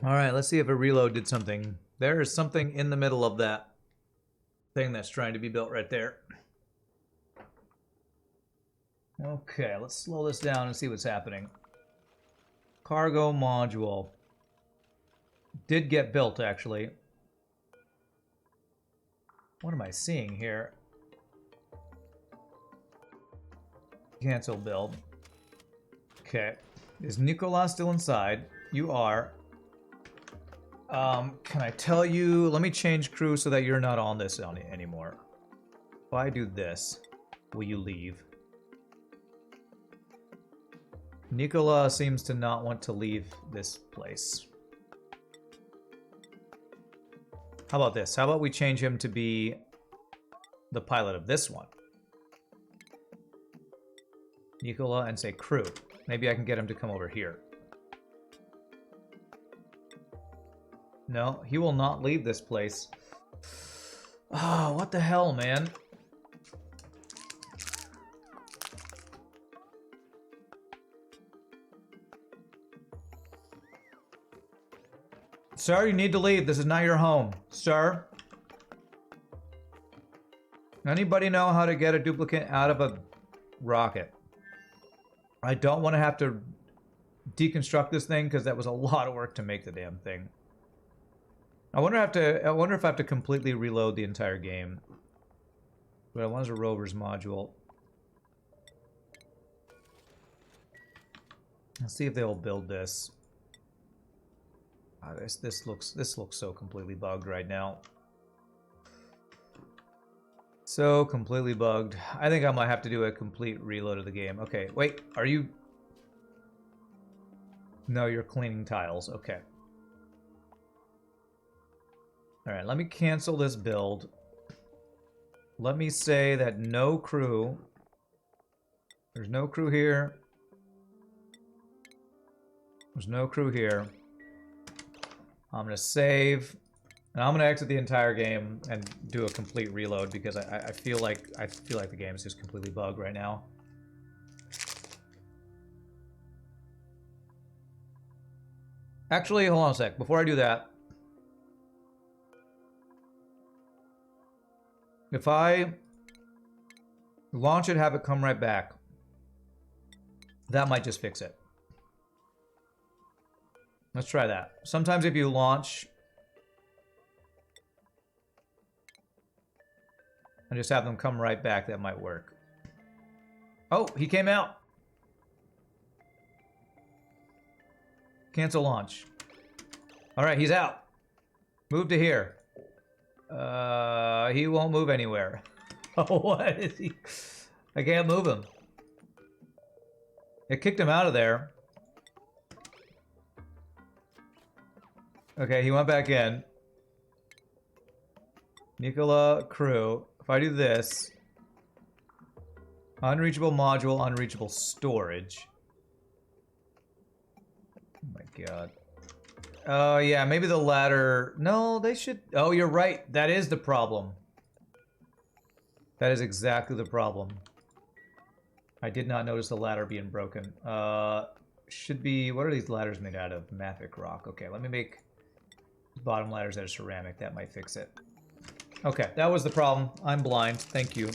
Alright, let's see if a reload did something. There is something in the middle of that thing that's trying to be built right there. Okay, let's slow this down and see what's happening. Cargo module. Did get built, actually. What am I seeing here? Cancel build. Okay. Is Nicola still inside? You are. Can I tell you... Let me change crew so that you're not on this anymore. If I do this, will you leave? Nicola seems to not want to leave this place. How about this? How about we change him to be the pilot of this one? Nicola, and say crew. Maybe I can get him to come over here. No, he will not leave this place. Oh, what the hell, man? Sir, you need to leave. This is not your home. Sir? Anybody know how to get a duplicate out of a rocket? I don't want to have to deconstruct this thing because that was a lot of work to make the damn thing. I wonder if I have to completely reload the entire game. But I want a rover's module. Let's see if they'll build this. This looks so completely bugged right now. So completely bugged. I think I might have to do a complete reload of the game. Okay, wait, are you... No, you're cleaning tiles. Okay. Alright, let me cancel this build. Let me say that no crew... There's no crew here. There's no crew here. I'm going to save... And I'm gonna exit the entire game and do a complete reload because I feel like the game is just completely bugged right now. Actually, hold on a sec. Before I do that, if I launch it, have it come right back, that might just fix it. Let's try that. Sometimes if you launch and just have them come right back, that might work. Oh, he came out. Cancel launch. All right, he's out. Move to here. He won't move anywhere. Oh, what is he? I can't move him. It kicked him out of there. Okay, he went back in. Nicola, crew. If I do this, unreachable module, unreachable storage. Oh my god. Oh yeah, maybe the ladder. No, they should. Oh, you're right. That is the problem. That is exactly the problem. I did not notice the ladder being broken. Should be. What are these ladders made out of? Mafic rock. Okay, let me make bottom ladders out of ceramic. That might fix it. Okay, that was the problem. I'm blind. Thank you.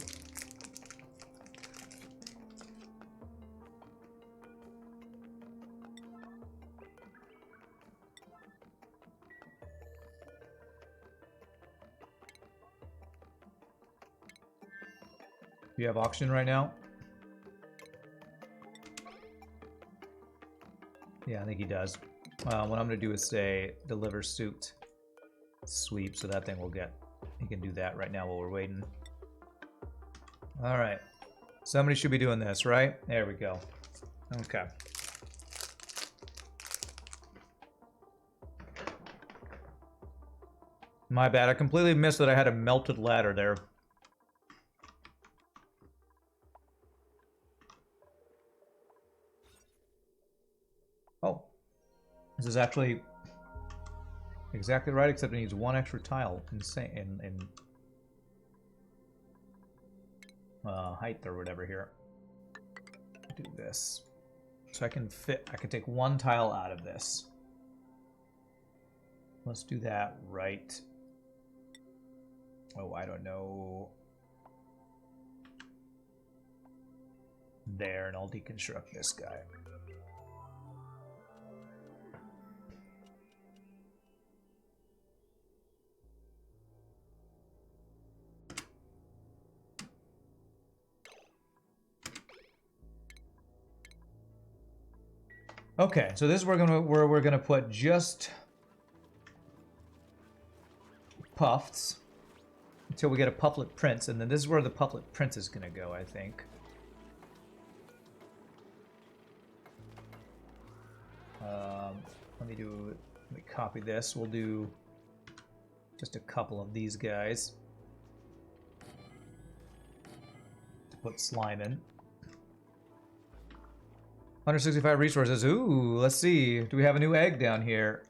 You have oxygen right now? Yeah, I think he does. What I'm going to do is say deliver suit sweep, so that thing will get... He can do that right now while we're waiting. Alright. Somebody should be doing this, right? There we go. Okay. My bad. I completely missed that I had a melted ladder there. Oh. This is actually exactly right, except it needs one extra tile in height or whatever here. Do this. So I can take one tile out of this. Let's do that right. Oh, I don't know. There, and I'll deconstruct this guy. Okay, so this is where we're gonna put just Pufts until we get a Pufflet Prince, and then this is where the Pufflet Prince is gonna go, I think. Let me copy this. We'll do just a couple of these guys to put slime in. 165 resources. Ooh, let's see. Do we have a new egg down here?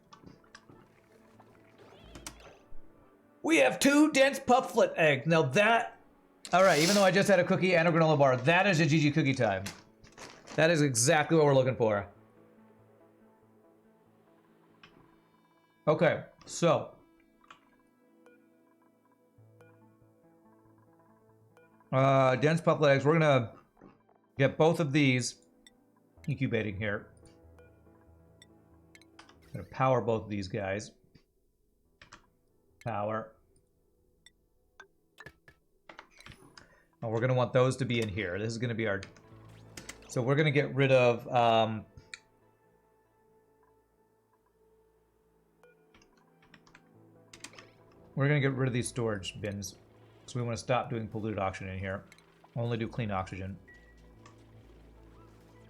We have 2 dense Pufflet eggs. Now that... Alright, even though I just had a cookie and a granola bar, that is a GG cookie time. That is exactly what we're looking for. Okay, so... dense Pufflet eggs. We're gonna get both of these incubating here. I'm gonna power both of these guys. Power. And we're gonna want those to be in here. This is gonna be our... So we're gonna get rid of... we're gonna get rid of these storage bins. So we want to stop doing polluted oxygen in here. Only do clean oxygen.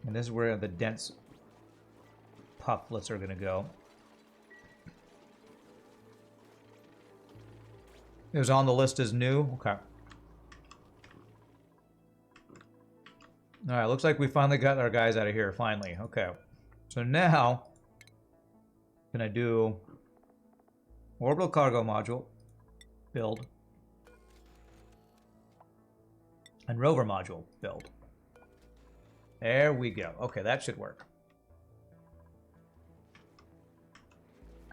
And this is where the dense pufflets are going to go. It was on the list as new. Okay. Alright, looks like we finally got our guys out of here. Finally. Okay. So now, can I do orbital cargo module, build, and rover module, build. There we go. Okay, that should work.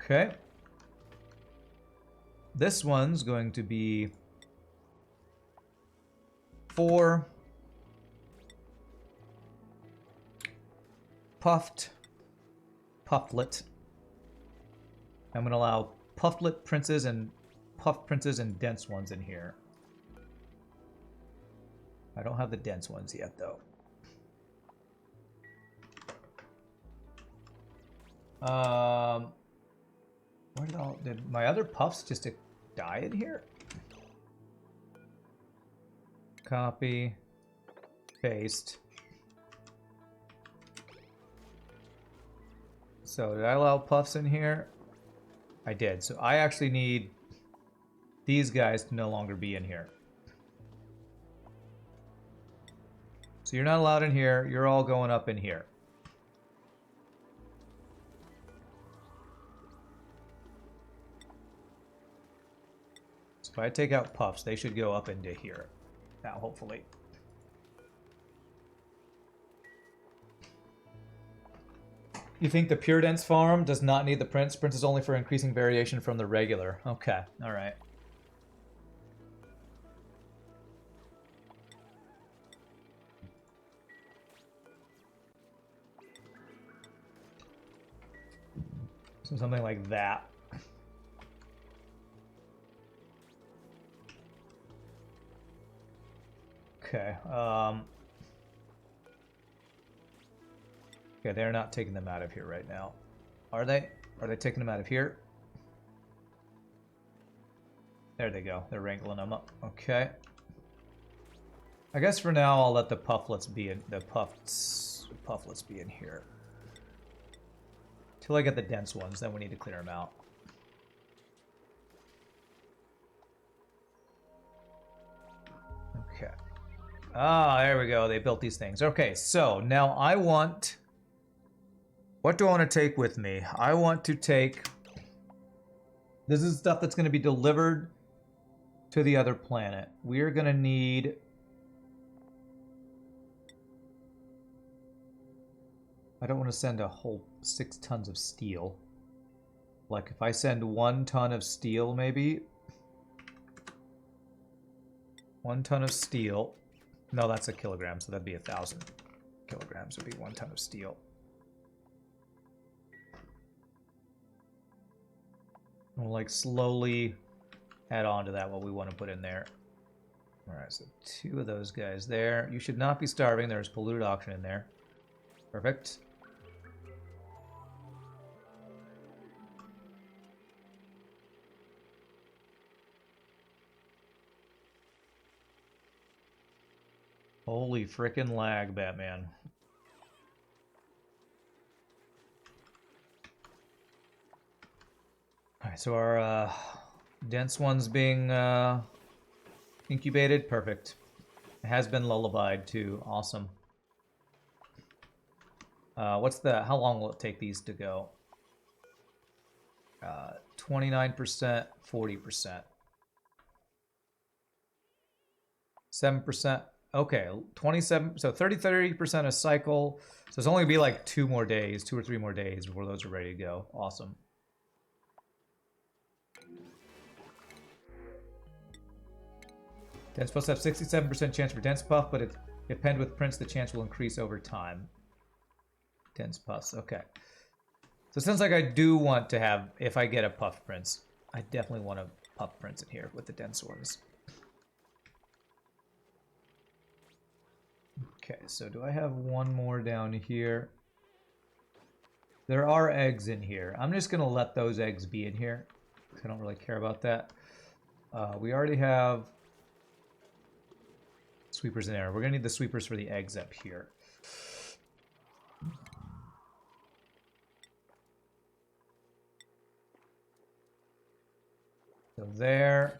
Okay. This one's going to be 4 puffed pufflet. I'm going to allow pufflet princes and puff princes and dense ones in here. I don't have the dense ones yet, though. Where did my other puffs just die in here? Copy, paste. So did I allow puffs in here? I did. So I actually need these guys to no longer be in here. So you're not allowed in here. You're all going up in here. So if I take out puffs, they should go up into here. Now, hopefully. You think the Pure Dense farm does not need the Prince? Prince is only for increasing variation from the regular. Okay, alright. So something like that. Okay, okay, they're not taking them out of here right now. Are they? Are they taking them out of here? There they go. They're wrangling them up. Okay. I guess for now I'll let the pufflets be in pufflets be in here. Till I get the dense ones, then we need to clear them out. Okay. Ah, there we go. They built these things. Okay, so now I want... What do I want to take with me? I want to take... This is stuff that's going to be delivered to the other planet. We're going to need... I don't want to send a whole 6 tons of steel. Like if I send 1 ton of steel, maybe. 1 ton of steel. No, that's a kilogram, so that'd be 1,000 kilograms would be 1 ton of steel. We'll like slowly add on to that what we want to put in there. All right, so 2 of those guys there. You should not be starving. There's polluted auction in there. Perfect. Holy frickin' lag, Batman. Alright, so our dense one's being incubated. Perfect. It has been lullabied too. Awesome. How long will it take these to go? 29%, 40%. 7%. Okay, 27, so 30% a cycle. So it's only gonna be like 2 more days, 2 or 3 more days before those are ready to go. Awesome. Dense puffs have 67% chance for dense puff, but if penned with prints, the chance will increase over time. Dense puffs, okay. So it sounds like I do want to have, if I get a puff prince, I definitely want a puff prince in here with the dense ones. Okay, so do I have one more down here? There are eggs in here. I'm just gonna let those eggs be in here. I don't really care about that. We already have sweepers in there. We're gonna need the sweepers for the eggs up here. So there.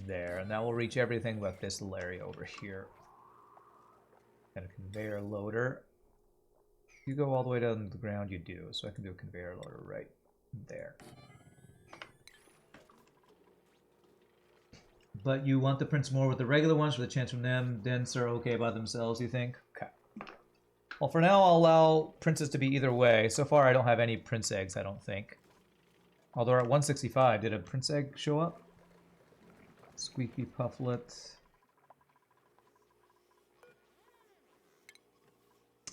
There, and that will reach everything but this little area over here. And a conveyor loader. If you go all the way down to the ground, you do. So I can do a conveyor loader right there. But you want the prints more with the regular ones for the chance from them. Dense are okay by themselves, you think? Okay. Well, for now, I'll allow princes to be either way. So far, I don't have any prince eggs, I don't think. Although at 165, did a prince egg show up? Squeaky pufflet.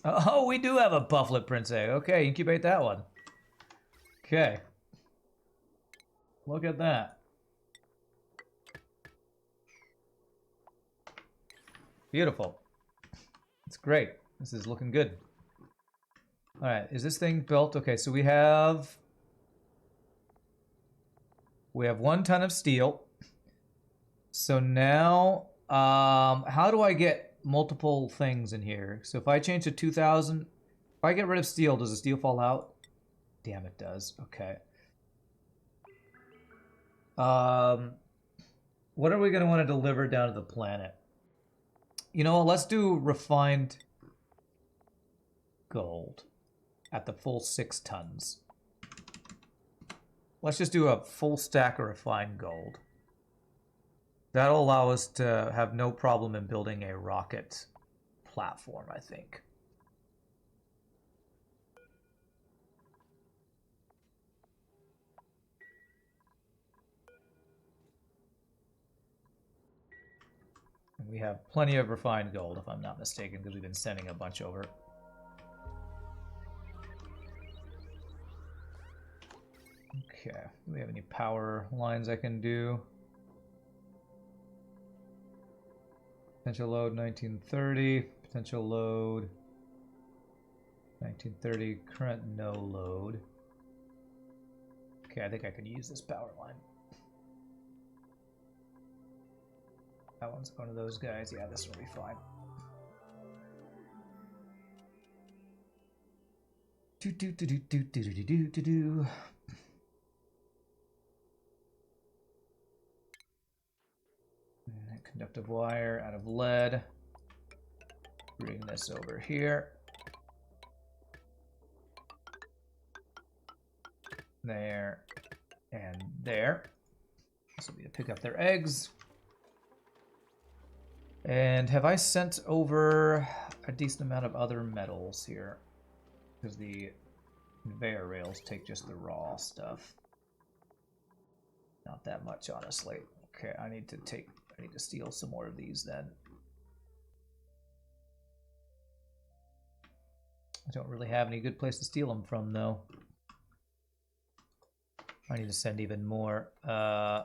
Oh, we do have a pufflet prince egg. Okay, incubate that one. Okay. Look at that. Beautiful. It's great. This is looking good. All right, is this thing built? Okay, so we have 1 ton of steel. So now, how do I get multiple things in here? So if I change to 2,000, if I get rid of steel, does the steel fall out? Damn, it does. Okay. What are we going to want to deliver down to the planet? You know what? Let's do refined gold at the full 6 tons. Let's just do a full stack of refined gold. That'll allow us to have no problem in building a rocket platform, I think. And we have plenty of refined gold, if I'm not mistaken, because we've been sending a bunch over. Okay, do we have any power lines I can do? Potential load 1930, potential load 1930, current no load. Okay, I think I could use this power line. That one's going to those guys. Yeah, this will be fine. Conductive wire out of lead. Bring this over here. There. And there. This will be to pick up their eggs. And have I sent over a decent amount of other metals here? Because the conveyor rails take just the raw stuff. Not that much, honestly. Okay, I need to steal some more of these then. I don't really have any good place to steal them from, though. I need to send even more. I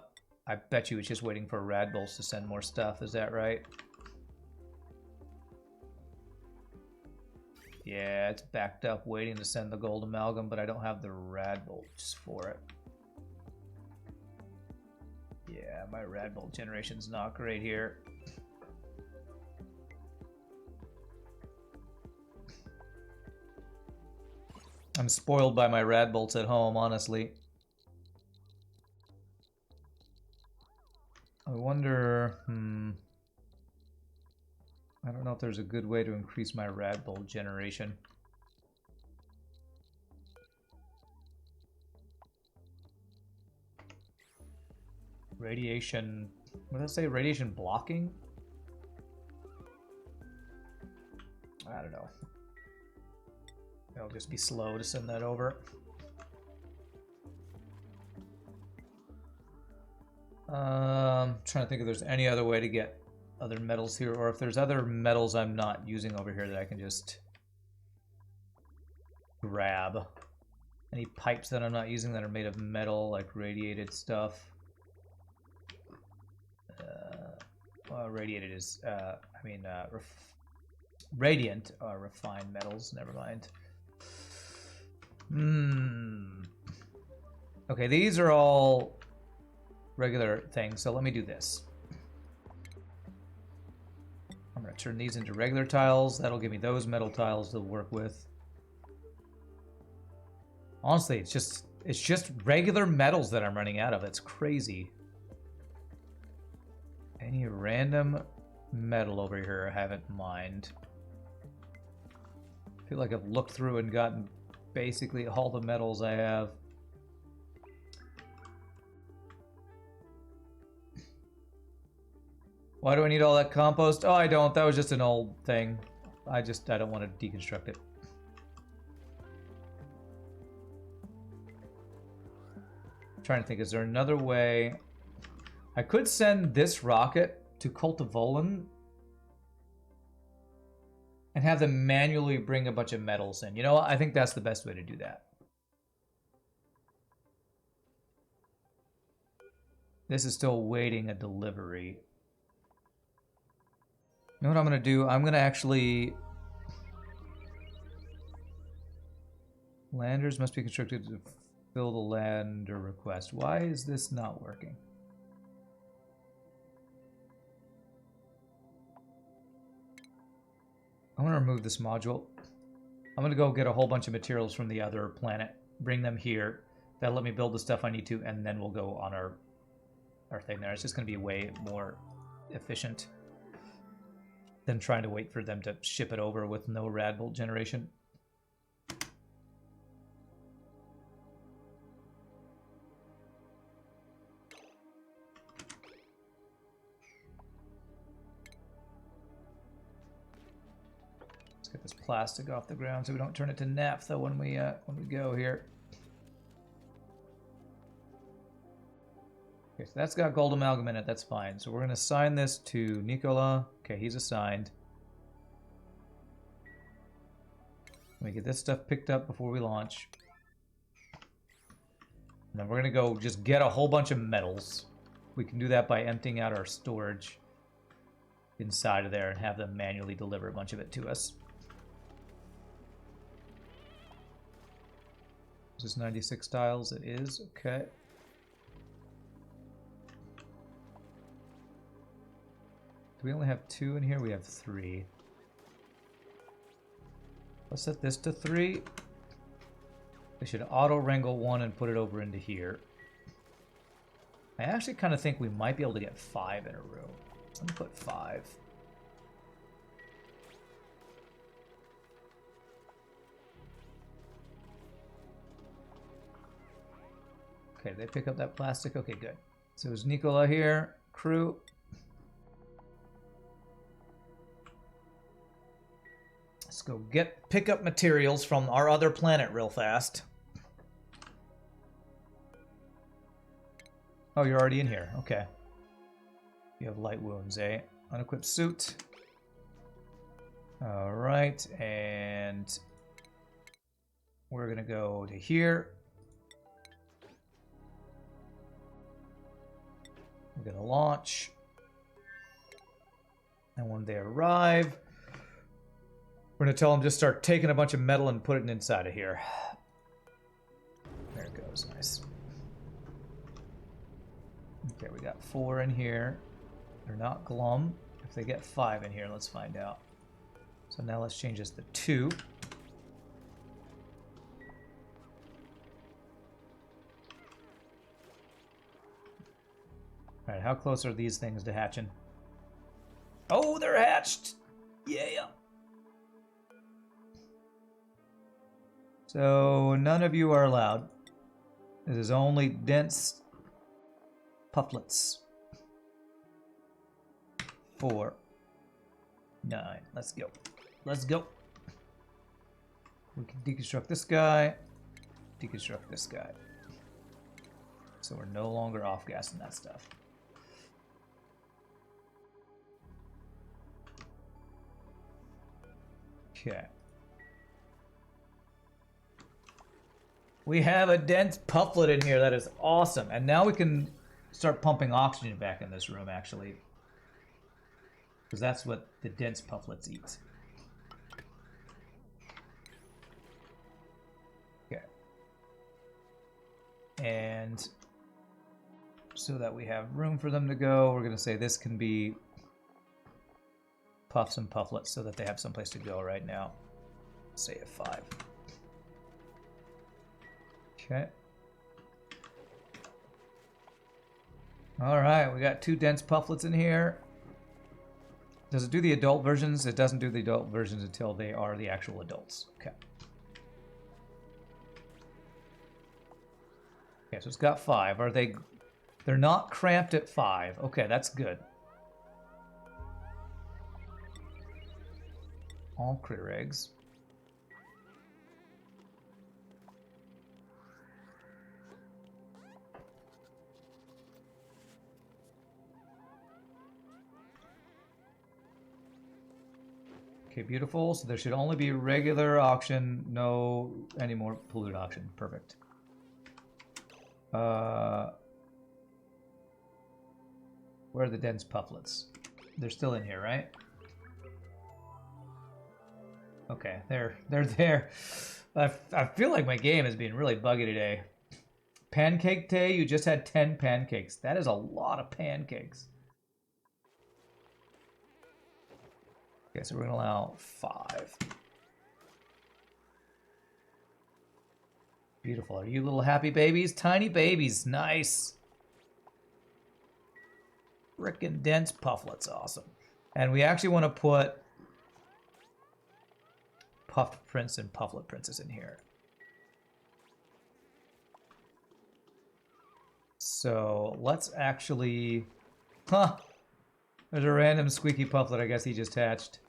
bet you it's just waiting for Rad Bulls to send more stuff. Is that right? Yeah, it's backed up waiting to send the gold amalgam, but I don't have the Rad Bolts for it. Yeah, my Rad Bolt generation's not great here. I'm spoiled by my Rad Bolts at home, honestly. I wonder, I don't know if there's a good way to increase my Rad Bolt generation. Radiation, what did I say? Radiation blocking? I don't know. It'll just be slow to send that over. Trying to think if there's any other way to get other metals here, or if there's other metals I'm not using over here that I can just grab. Any pipes that I'm not using that are made of metal, like radiated stuff. Well, radiated is, radiant are refined metals, never mind. Okay, these are all regular things, so let me do this. I'm going to turn these into regular tiles. That'll give me those metal tiles to work with. Honestly, it's just regular metals that I'm running out of. It's crazy. Any random metal over here I haven't mined. I feel like I've looked through and gotten basically all the metals I have. Why do I need all that compost? Oh, I don't. That was just an old thing. I don't want to deconstruct it. I'm trying to think, is there another way? I could send this rocket to Cultivolan and have them manually bring a bunch of metals in. You know what? I think that's the best way to do that. This is still waiting a delivery. You know what I'm going to do? I'm going to actually... Landers must be constructed to fill the lander request. Why is this not working? I'm going to remove this module. I'm going to go get a whole bunch of materials from the other planet, bring them here. That'll let me build the stuff I need to, and then we'll go on our thing there. It's just going to be way more efficient than trying to wait for them to ship it over with no Rad Bolt generation. Let's get this plastic off the ground so we don't turn it to naphtha when we go here. Okay, so that's got gold amalgam in it. That's fine. So we're going to assign this to Nicola. Okay, he's assigned. Let me get this stuff picked up before we launch. And then we're going to go just get a whole bunch of metals. We can do that by emptying out our storage inside of there and have them manually deliver a bunch of it to us. Is this 96 tiles? It is. Okay. Do we only have 2 in here? We have 3. Let's set this to 3. We should auto-wrangle 1 and put it over into here. I actually kind of think we might be able to get 5 in a room. Let me put 5. Okay, they pick up that plastic. Okay, good. So is Nicola here? Crew. Let's go pick up materials from our other planet real fast. Oh, you're already in here. Okay. You have light wounds, eh? Unequipped suit. All right, and we're gonna go to here. We're gonna launch. And when they arrive, we're gonna tell them just start taking a bunch of metal and put it inside of here. There it goes, nice. Okay, we got 4 in here. They're not glum. If they get 5 in here, let's find out. So now let's change this to 2. All right, how close are these things to hatching? Oh, they're hatched! Yeah. So none of you are allowed. This is only dense pufflets. 4, 9. Let's go. Let's go. We can deconstruct this guy. Deconstruct this guy. So we're no longer off-gassing that stuff. Okay. We have a dense pufflet in here. That is awesome. And now we can start pumping oxygen back in this room, actually. Because that's what the dense pufflets eat. Okay. And so that we have room for them to go, we're going to say this can be puffs and pufflets so that they have someplace to go right now. Say a 5. Okay. All right, we got 2 dense pufflets in here. Does it do the adult versions? It doesn't do the adult versions until they are the actual adults. Okay. Okay, so it's got 5. Are they... They're not cramped at 5. Okay, that's good. All critter eggs. Okay, beautiful. So there should only be regular auction, no any more polluted auction. Perfect. Where are the dense pufflets? They're still in here, right? Okay, they're there. I feel like my game is being really buggy today. Pancake day, you just had 10 pancakes. That is a lot of pancakes. Okay, so we're gonna allow 5. Beautiful. Are you little happy babies? Tiny babies. Nice. Frickin' dense pufflets. Awesome. And we actually want to put puffed prince and pufflet princess in here. So let's actually... Huh. There's a random squeaky pufflet. I guess he just hatched.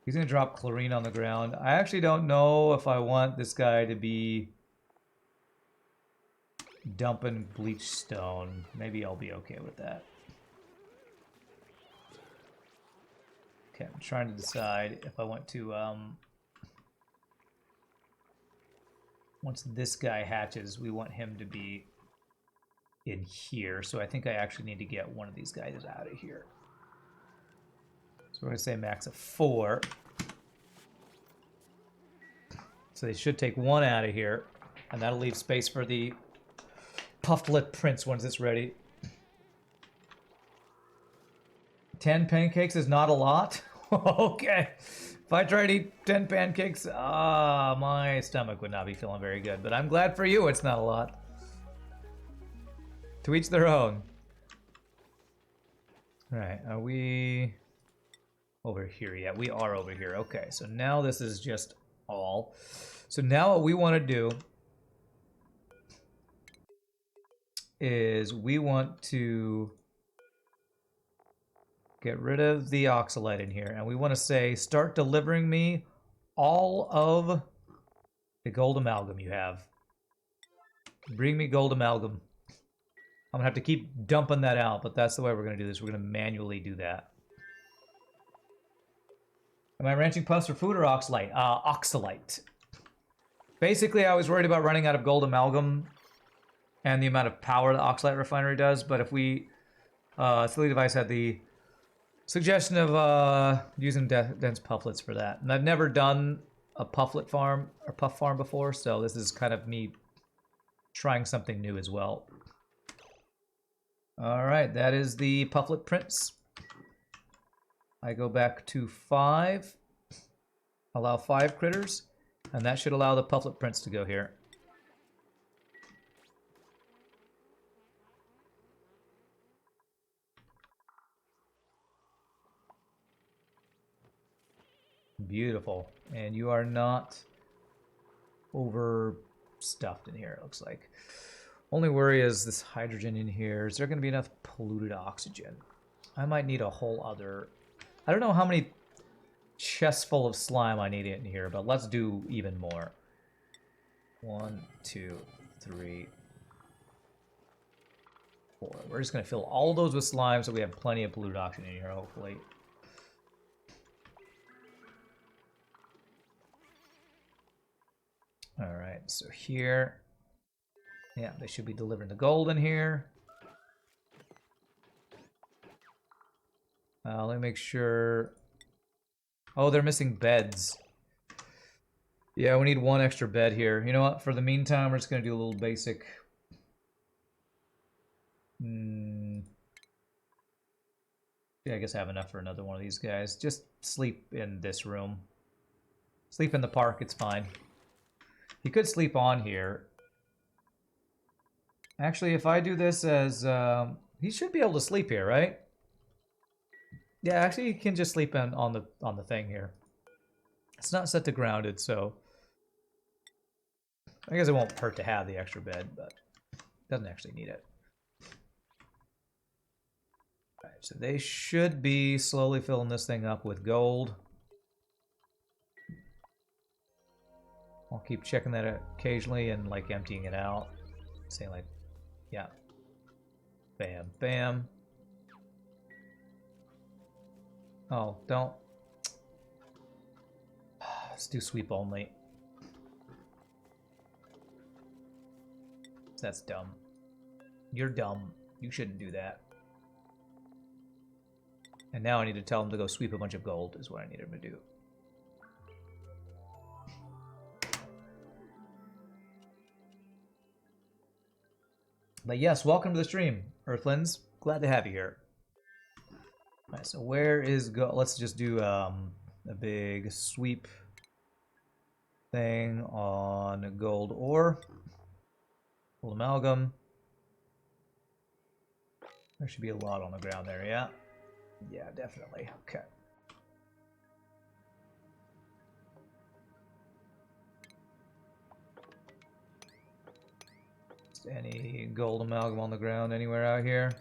He's going to drop chlorine on the ground. I actually don't know if I want this guy to be dumping bleach stone. Maybe I'll be okay with that. Okay, I'm trying to decide if I want to... once this guy hatches, we want him to be in here. So I think I actually need to get one of these guys out of here. So we're going to say max of 4. So they should take 1 out of here. And that'll leave space for the pufflet prince once it's ready. 10 pancakes is not a lot? Okay. If I try to eat 10 pancakes, my stomach would not be feeling very good. But I'm glad for you it's not a lot. To each their own. Alright, are we over here? Yeah, we are over here. Okay, so now this is just all. So now what we want to do is we want to get rid of the oxalite in here, and we want to say, start delivering me all of the gold amalgam you have. Bring me gold amalgam. I'm gonna have to keep dumping that out, but that's the way we're gonna do this. We're gonna manually do that. Am I ranching Pufts for food or oxalite? Oxalite. Basically, I was worried about running out of gold amalgam and the amount of power the oxalite refinery does, but if we... Silly Device had the suggestion of using dense pufflets for that. And I've never done a pufflet farm or puff farm before, so this is kind of me trying something new as well. All right, that is the pufflet prints. I go back to 5, allow 5 critters, and that should allow the pufflet prints to go here. Beautiful. And you are not overstuffed in here, it looks like. Only worry is this hydrogen in here. Is there going to be enough polluted oxygen? I might need a whole other... I don't know how many chests full of slime I need in here, but let's do even more. 1, 2, 3, 4. We're just going to fill all those with slime so we have plenty of polluted oxygen in here, hopefully. All right, so here... Yeah, they should be delivering the gold in here. Let me make sure... Oh, they're missing beds. Yeah, we need 1 extra bed here. You know what? For the meantime, we're just going to do a little basic... Yeah, I guess I have enough for another one of these guys. Just sleep in this room. Sleep in the park, it's fine. He could sleep on here. Actually, if I do this as... he should be able to sleep here, right? Yeah, actually, he can just sleep on the thing here. It's not set to grounded, so... I guess it won't hurt to have the extra bed, but... doesn't actually need it. Alright, so they should be slowly filling this thing up with gold. I'll keep checking that occasionally and, like, emptying it out. Saying, like, yeah. Bam, bam. Oh, don't. Let's do sweep only. That's dumb. You're dumb. You shouldn't do that. And now I need to tell him to go sweep a bunch of gold is what I need him to do. But yes, welcome to the stream, Earthlings. Glad to have you here. All right, so where is gold? Let's just do a big sweep thing on gold ore. Gold amalgam. There should be a lot on the ground there, yeah? Yeah, definitely. Okay. Any gold amalgam on the ground anywhere out here?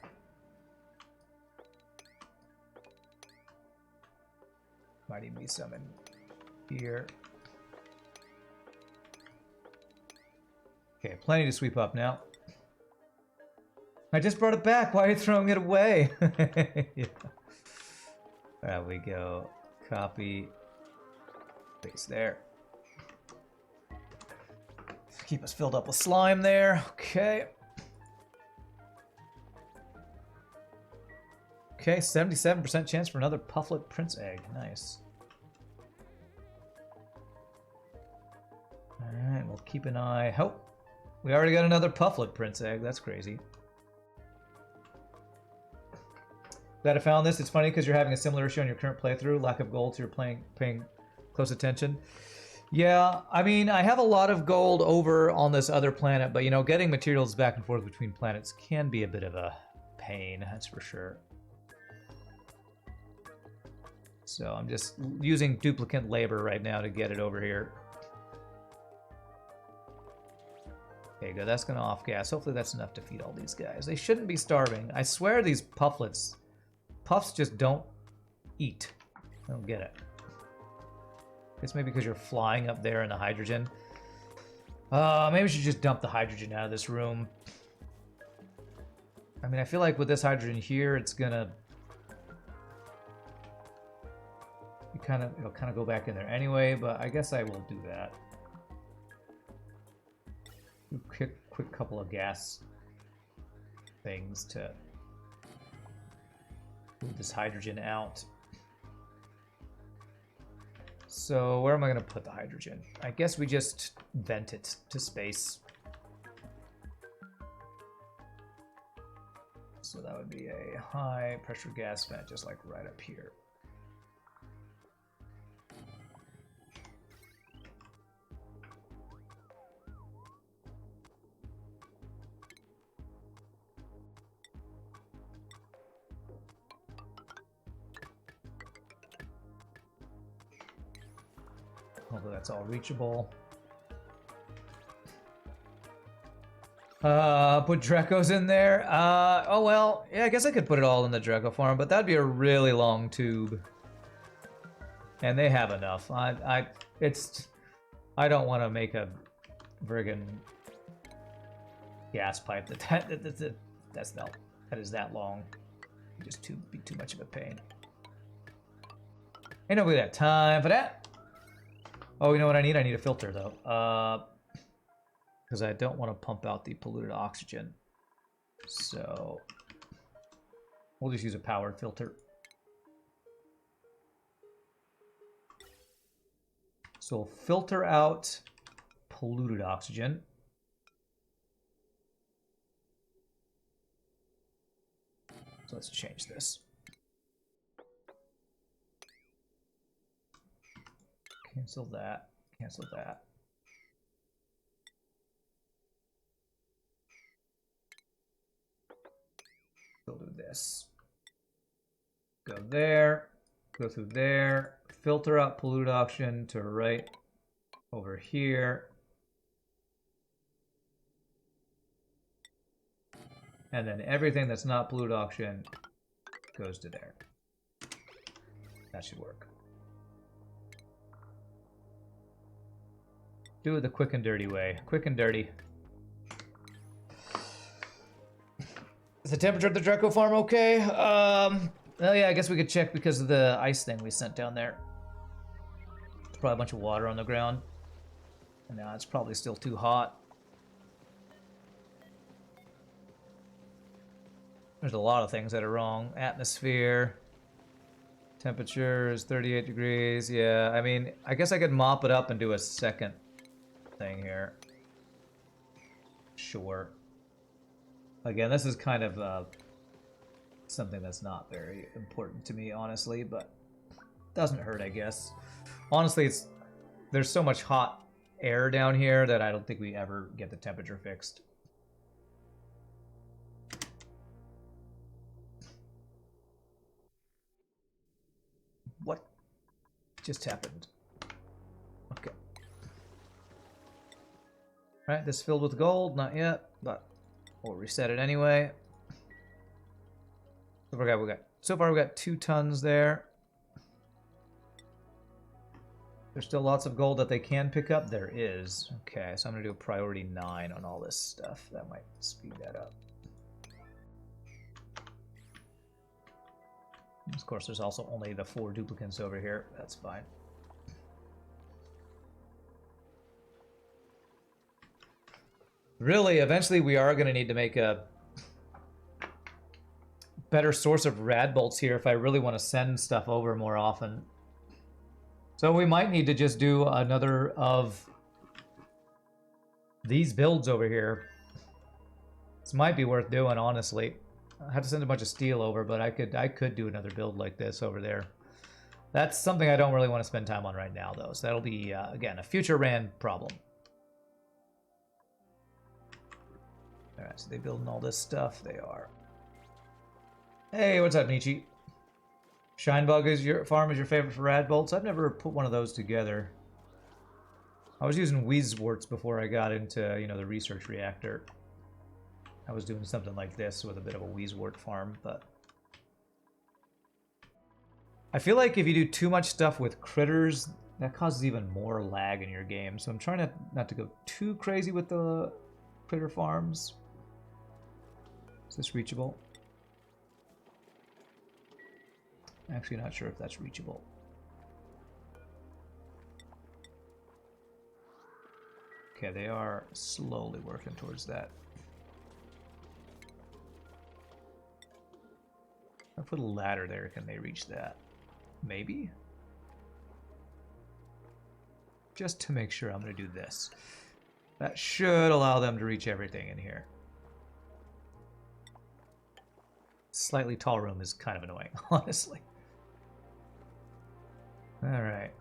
Might even be some in here. Okay, plenty to sweep up now. I just brought it back. Why are you throwing it away? Yeah. There we go. Copy. Paste there. Keep us filled up with slime there. Okay. Okay, 77% chance for another Pufflet Prince egg. Nice. Alright, we'll keep an eye. Oh, we already got another Pufflet Prince egg. That's crazy. Glad I found this. It's funny because you're having a similar issue on your current playthrough. Lack of gold, so you're paying close attention. Yeah, I mean, I have a lot of gold over on this other planet, but, you know, getting materials back and forth between planets can be a bit of a pain, that's for sure. So I'm just using duplicate labor right now to get it over here. Okay, good. That's going to off-gas. Hopefully that's enough to feed all these guys. They shouldn't be starving. I swear these pufflets... Puffs just don't Eat. I don't get it. Guess maybe because you're flying up there in the hydrogen. Maybe we should just dump the hydrogen out of this room. I mean, I feel like with this hydrogen here, it's gonna... It'll kind of go back in there anyway, but I guess I will do that. Quick couple of gas things to move this hydrogen out. So where am I going to put the hydrogen? I guess we just vent it to space. So that would be a high pressure gas vent, just like right up here. Although that's all reachable. Put Drecos in there. Oh well, yeah, I guess I could put it all in the Dreco farm, but that'd be a really long tube. And they have enough. I don't want to make a friggin' gas pipe that is that long. Just be too much of a pain. Ain't nobody got time for that. Oh, you know what I need? I need a filter, though. Because I don't want to pump out the polluted oxygen. So we'll just use a powered filter. So we'll filter out polluted oxygen. So let's change this. Cancel that. Cancel that. We'll do this. Go there. Go through there. Filter out polluted oxygen to right over here. And then everything that's not polluted oxygen goes to there. That should work. Do it the quick and dirty way. Quick and dirty. Is the temperature at the Dreco farm okay? Oh yeah, I guess we could check because of the ice thing we sent down there. There's probably a bunch of water on the ground. And now it's probably still too hot. There's a lot of things that are wrong. Atmosphere. Temperature is 38 degrees. Yeah, I mean, I guess I could mop it up and do a second thing here. Sure. Again, this is kind of something that's not very important to me, honestly, but doesn't hurt, I guess. Honestly, there's so much hot air down here that I don't think we ever get the temperature fixed. What just happened? Okay. Alright, this filled with gold, not yet, but we'll reset it anyway. So far we got 2 tons there. There's still lots of gold that they can pick up. There is. Okay, so I'm gonna do a priority 9 on all this stuff. That might speed that up. Of course, there's also only the 4 duplicants over here. That's fine. Really, eventually we are going to need to make a better source of rad bolts here if I really want to send stuff over more often. So we might need to just do another of these builds over here. This might be worth doing, honestly. I have to send a bunch of steel over, but I could do another build like this over there. That's something I don't really want to spend time on right now, though. So that'll be, again, a future RAN problem. Alright, so they building all this stuff. They are. Hey, what's up, Nietzsche? Shinebug is your farm is your favorite for rad bolts? I've never put one of those together. I was using Weezworts before I got into, you know, the research reactor. I was doing something like this with a bit of a Weezwort farm, but I feel like if you do too much stuff with critters, that causes even more lag in your game. So I'm trying not to go too crazy with the critter farms. Is this reachable? Actually, not sure if that's reachable. Okay, they are slowly working towards that. I put a ladder there. Can they reach that? Maybe? Just to make sure, I'm going to do this. That should allow them to reach everything in here. Slightly tall room is kind of annoying, honestly. Alright.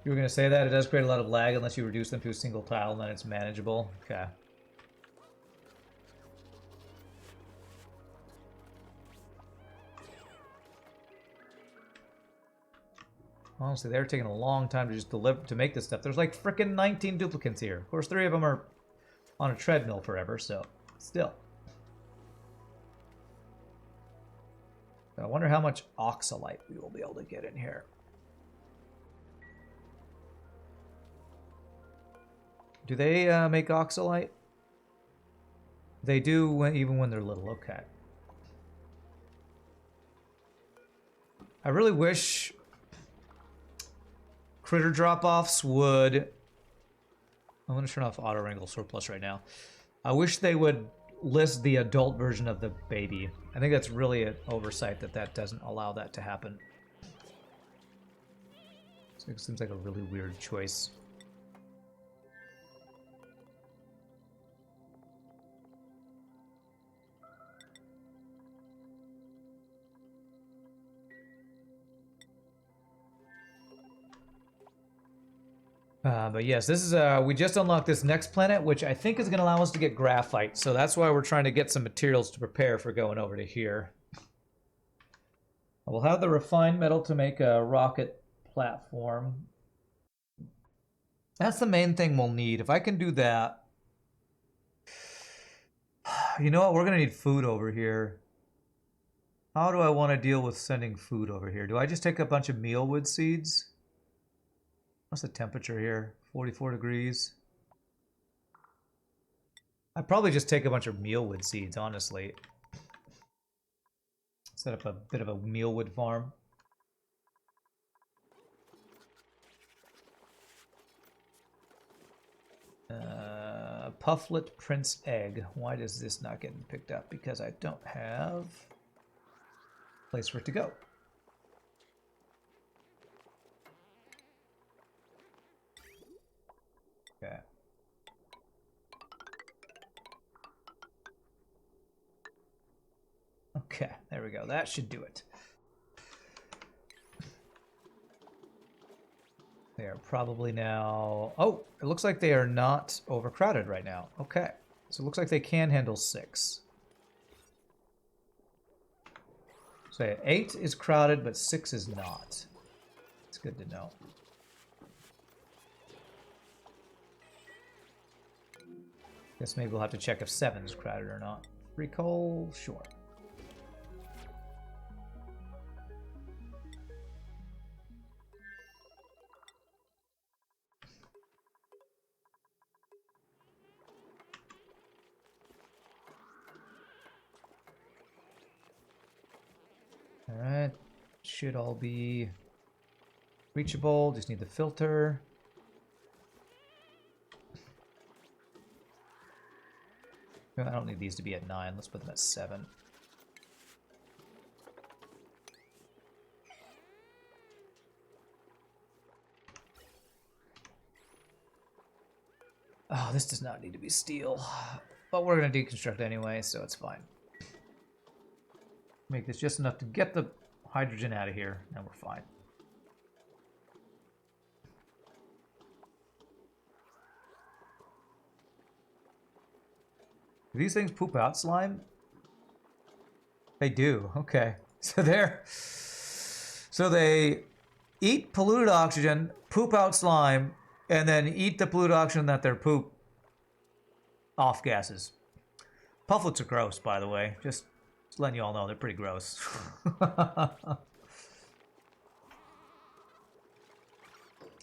You were going to say that? It does create a lot of lag unless you reduce them to a single tile, and then it's manageable. Okay. Honestly, they're taking a long time to just make this stuff. There's like frickin' 19 duplicates here. Of course, 3 of them are on a treadmill forever, so still. I wonder how much oxalite we will be able to get in here. Do they make oxalite? They do, even when they're little. Okay. I really wish critter drop-offs would... I'm going to turn off auto wrangle surplus right now. I wish they would list the adult version of the baby. I think that's really an oversight that doesn't allow that to happen. So it seems like a really weird choice. But yes, this is we just unlocked this next planet, which I think is going to allow us to get graphite. So that's why we're trying to get some materials to prepare for going over to here. We'll have the refined metal to make a rocket platform. That's the main thing we'll need. If I can do that... You know what? We're going to need food over here. How do I want to deal with sending food over here? Do I just take a bunch of mealwood seeds? What's the temperature here? 44 degrees. I'd probably just take a bunch of mealwood seeds, honestly. Set up a bit of a mealwood farm. Pufflet Prince Egg. Why does this not get picked up? Because I don't have a place for it to go. Okay. Okay, there we go. That should do it. They are probably now... Oh, it looks like they are not overcrowded right now. Okay, so it looks like they can handle 6. So 8 is crowded, but 6 is not. It's good to know. Guess maybe we'll have to check if 7 is crowded or not. Free coal? Sure. Alright. Should all be reachable. Just need the filter. I don't need these to be at 9. Let's put them at 7. Oh, this does not need to be steel. But we're going to deconstruct anyway, so it's fine. Make this just enough to get the hydrogen out of here, and we're fine. Do these things poop out slime? They do. Okay. So they eat polluted oxygen, poop out slime, and then eat the polluted oxygen that their poop off gases. Pufflets are gross, by the way. Just letting you all know, they're pretty gross.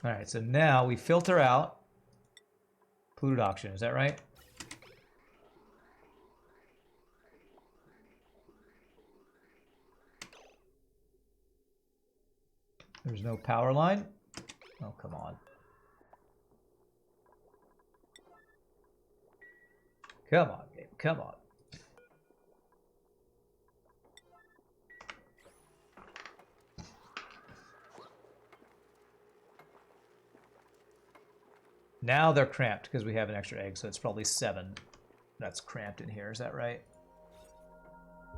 Alright, so now we filter out polluted oxygen. Is that right? There's no power line? Oh, come on. Come on, game. Come on. Now they're cramped because we have an extra egg, so it's probably 7 that's cramped in here. Is that right?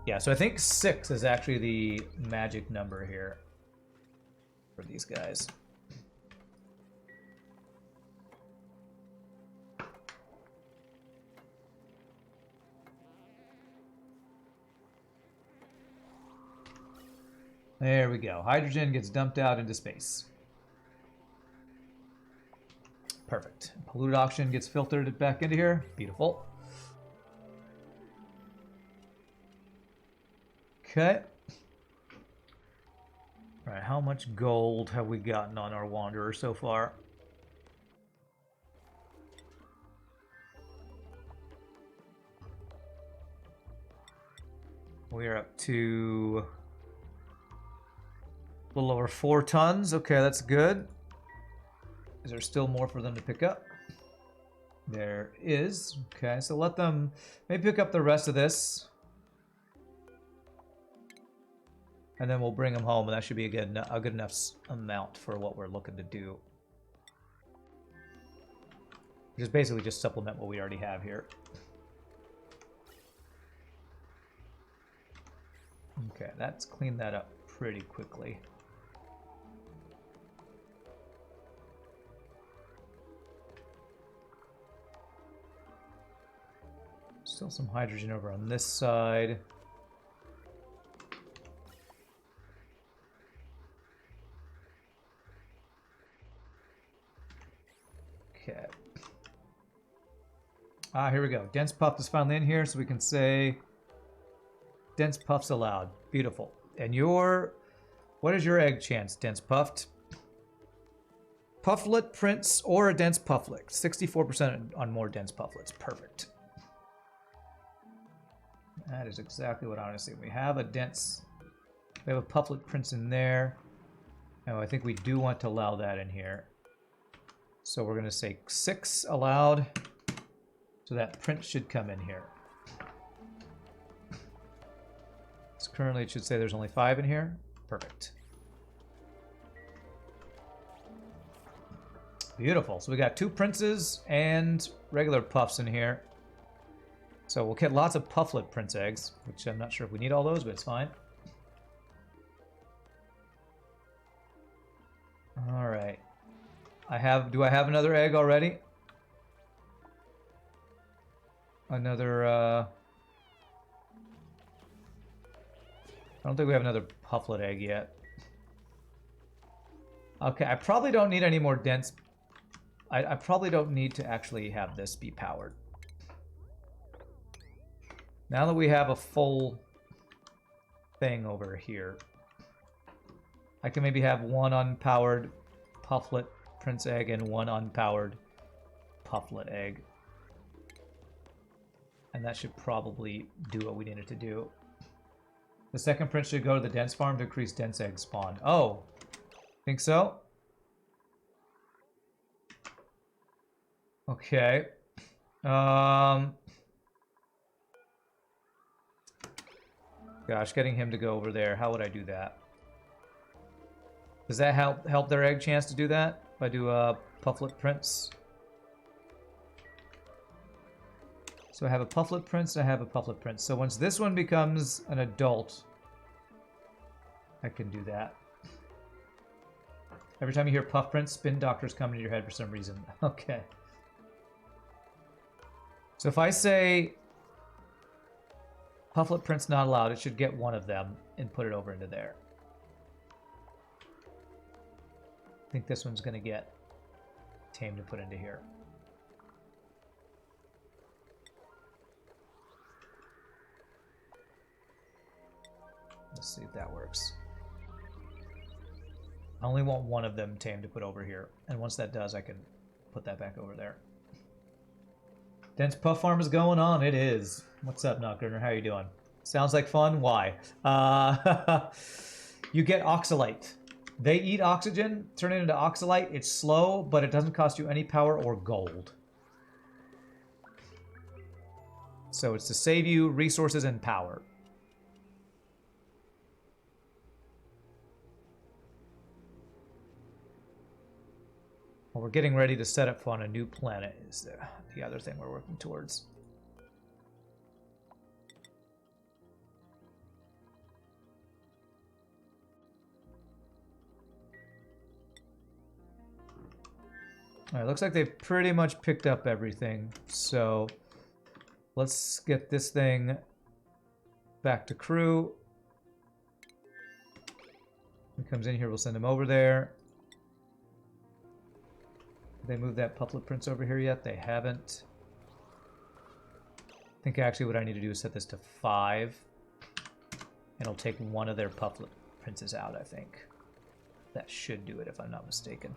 Yeah, so I think 6 is actually the magic number here for these guys. There we go. Hydrogen gets dumped out into space. Perfect. Polluted oxygen gets filtered back into here. Beautiful. Okay. All right, how much gold have we gotten on our Wanderer so far? We are up to a little over 4 tons. Okay, that's good. Is there still more for them to pick up? There is. Okay, so let them maybe pick up the rest of this. And then we'll bring them home, and that should be a good enough amount for what we're looking to do. Just basically just supplement what we already have here. Okay, let's clean that up pretty quickly. Still some hydrogen over on this side. Okay. Ah, here we go. Dense puff is finally in here, so we can say dense puffs allowed. Beautiful. And what is your egg chance, dense puffed? Pufflet prince or a dense pufflet. 64% on more dense pufflets. Perfect. That is exactly what I want to see. We have a pufflet prince in there. Oh, I think we do want to allow that in here. So we're going to say 6 allowed. So that print should come in here. So currently it should say there's only 5 in here. Perfect. Beautiful. So we got 2 princes and regular puffs in here. So we'll get lots of pufflet prince eggs, which I'm not sure if we need all those, but it's fine. All right. Do I have another egg already? Another, I don't think we have another pufflet egg yet. Okay, I probably don't need any more dense. I probably don't need to actually have this be powered. Now that we have a full thing over here, I can maybe have 1 unpowered pufflet prince egg and 1 unpowered pufflet egg. And that should probably do what we needed to do. The second prince should go to the dense farm to increase dense egg spawn. Oh, think so? Okay. Gosh, getting him to go over there. How would I do that? Does that help their egg chance to do that? If I do a pufflet prince? So I have a pufflet prince, I have a pufflet prince. So once this one becomes an adult, I can do that. Every time you hear puff prince, spin doctors come into your head for some reason. Okay. So if I say pufflet prince not allowed, it should get 1 of them and put it over into there. think this one's going to get tame to put into here. Let's see if that works. I only want one of them tame to put over here. And once that does, I can put that back over there. Dense puff farm is going on. It is. What's up, Nocturner? How you doing? Sounds like fun. Why? You get oxalate. They eat oxygen, turn it into oxalate. It's slow, but it doesn't cost you any power or gold. So it's to save you resources and power. Well, we're getting ready to set up on a new planet is the other thing we're working towards. All right, looks like they've pretty much picked up everything. So let's get this thing back to crew. When he comes in here, we'll send him over there. Did they move that Pufflet Prince over here yet? They haven't. I think actually what I need to do is set this to 5. And it'll take one of their Pufflet Princes out, I think. That should do it if I'm not mistaken.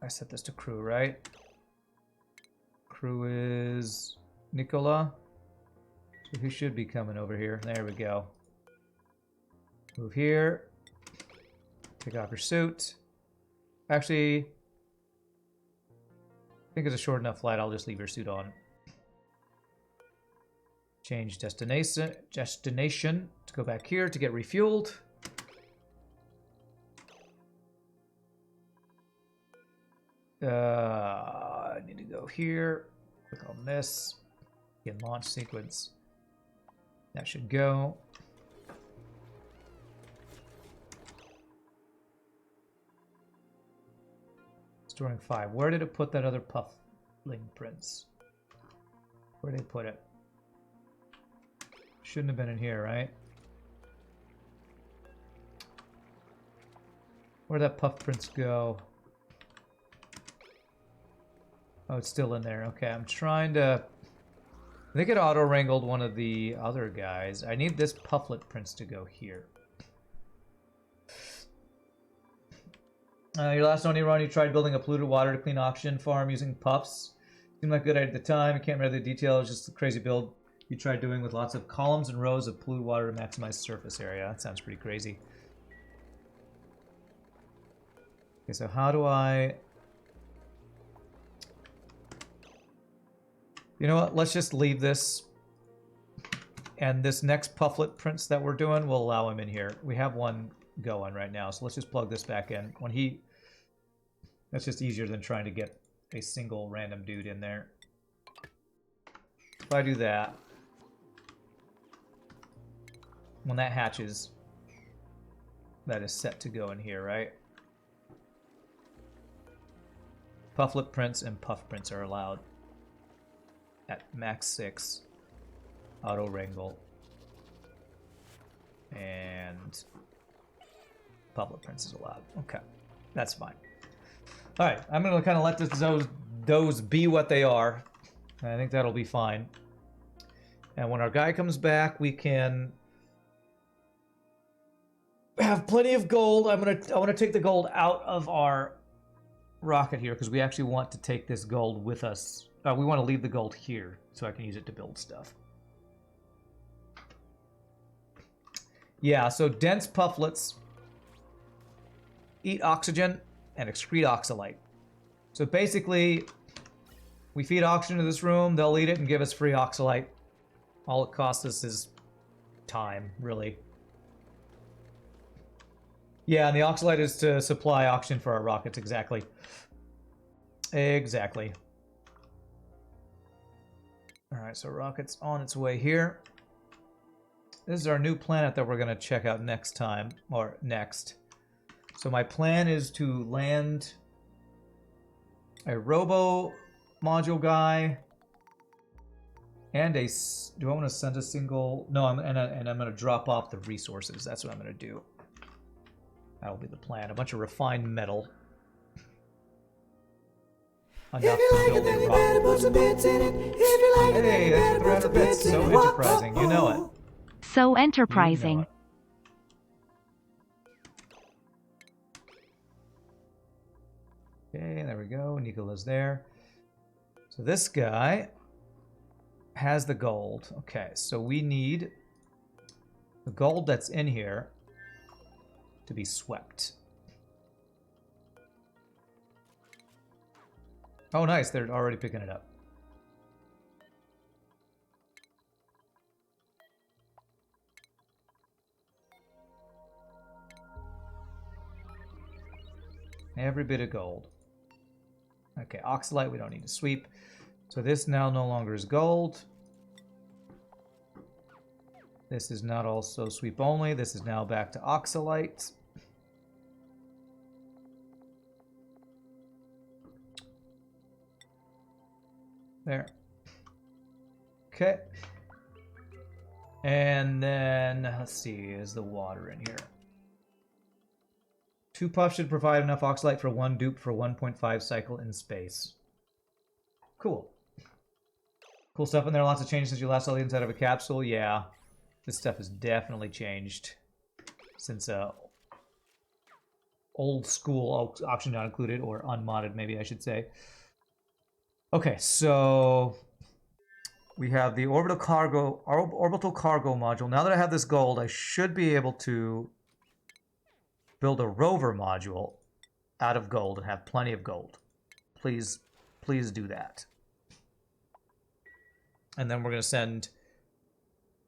I set this to crew, right? Crew is Nicola. So he should be coming over here. There we go. Move here. Take off your suit. Actually, I think it's a short enough flight. I'll just leave your suit on. Change destination to go back here to get refueled. I need to go here. Click on this. Get launch sequence. That should go. Storing 5. Where did it put that other Puffling Prince? Where did it put it? Shouldn't have been in here, right? Where'd that Puff Prince go? Oh, it's still in there. Okay, I'm trying to... I think it auto-wrangled one of the other guys. I need this Pufflet Prince to go here. Your last only run, you tried building a polluted water to clean oxygen farm using puffs. Seemed like a good idea at the time. I can't remember the details. Just a crazy build you tried doing with lots of columns and rows of polluted water to maximize surface area. That sounds pretty crazy. Okay, so how do I... You know what? Let's just leave this. And this next Pufflet Prince that we're doing will allow him in here. We have one going right now, so let's just plug this back in. When he... That's just easier than trying to get a single random dude in there. If I do that... When that hatches, that is set to go in here, right? Pufflet Prince and Puff Prince are allowed at max 6. Auto wrangle. And Pufflet Prince is allowed. Okay, that's fine. All right, I'm gonna kind of let those be what they are. I think that'll be fine. And when our guy comes back, we can have plenty of gold. I want to take the gold out of our rocket here because we actually want to take this gold with us. We want to leave the gold here so I can use it to build stuff. Yeah, so dense pufflets eat oxygen and excrete oxalate. So basically, we feed oxygen to this room, they'll eat it and give us free oxalate. All it costs us is time, really. Yeah, and the oxalate is to supply oxygen for our rockets, exactly. Exactly. Alright, so rocket's on its way here. This is our new planet that we're going to check out next time, or next. So my plan is to land a robo module guy And do I want to send a single? No, I'm gonna drop off the resources. That's what I'm gonna do. That'll be the plan. A bunch of refined metal. Enough to build a rocket. Hey, that's 300 bits. So enterprising. You know it. So enterprising. You know it. Okay, there we go. Nicola's there. So this guy has the gold. Okay, so we need the gold that's in here to be swept. Oh, nice. They're already picking it up. Every bit of gold. Okay, oxalite we don't need to sweep. So this now no longer is gold. This is not also sweep only. This is now back to oxalite. There. Okay. And then, let's see, is the water in here? 2 puffs should provide enough oxalite for 1 dupe for 1.5 cycle in space. Cool. Cool stuff in there. Lots of changes since you last saw the inside of a capsule. Yeah. This stuff has definitely changed since old school option not included, or unmodded maybe I should say. Okay, so we have the orbital cargo module. Now that I have this gold, I should be able to build a rover module out of gold and have plenty of gold. Please do that. And then we're going to send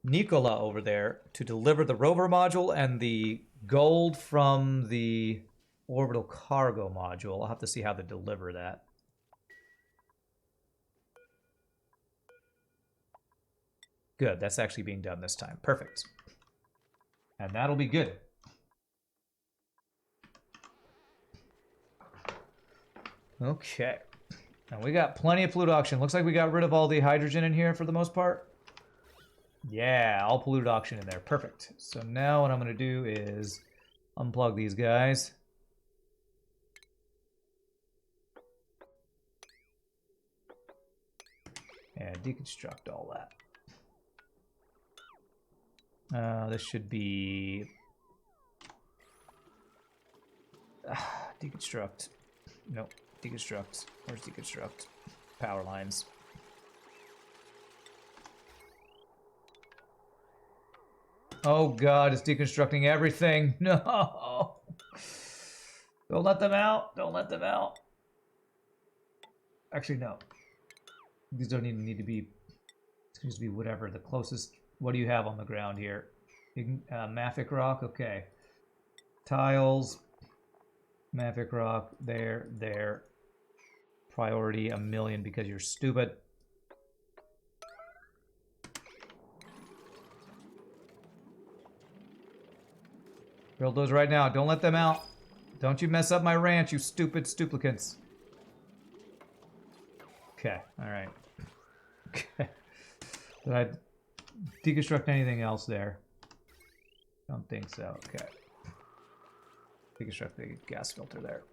Nicola over there to deliver the rover module and the gold from the orbital cargo module. I'll have to see how to deliver that. Good, that's actually being done this time. Perfect. And that'll be good. Okay. And we got plenty of polluted oxygen. Looks like we got rid of all the hydrogen in here for the most part. Yeah, all polluted oxygen in there. Perfect. So now what I'm going to do is unplug these guys. And deconstruct all that. This should be... deconstruct. Nope. Deconstruct. Where's deconstruct? Power lines. Oh god, it's deconstructing everything. No! Don't let them out. Don't let them out. Actually, no. These don't even need to be... It's going to be whatever. The closest... What do you have on the ground here? Mafic rock? Okay. Tiles. Mafic rock. There. Priority 1,000,000 because you're stupid. Build those right now. Don't let them out. Don't you mess up my ranch, you stupid stuplicants. Okay, alright. Okay. Did I deconstruct anything else there? Don't think so. Okay. Deconstruct the gas filter there.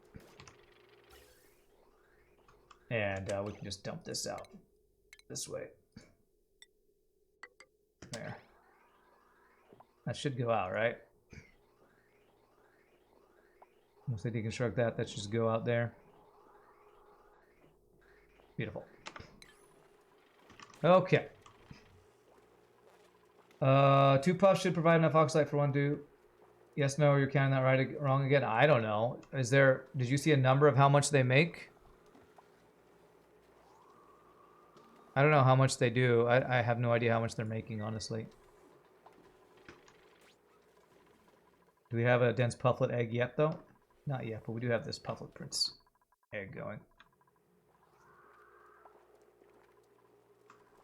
And we can just dump this out this way. There. That should go out, right? Once they deconstruct that, that should just go out there. Beautiful. Okay. 2 puffs should provide enough oxalite for 1 dupe. Yes, no, you're counting that right, wrong again. I don't know. Is there? Did you see a number of how much they make? I don't know how much they do. I have no idea how much they're making, honestly. Do we have a dense pufflet egg yet, though? Not yet, but we do have this pufflet prince egg going.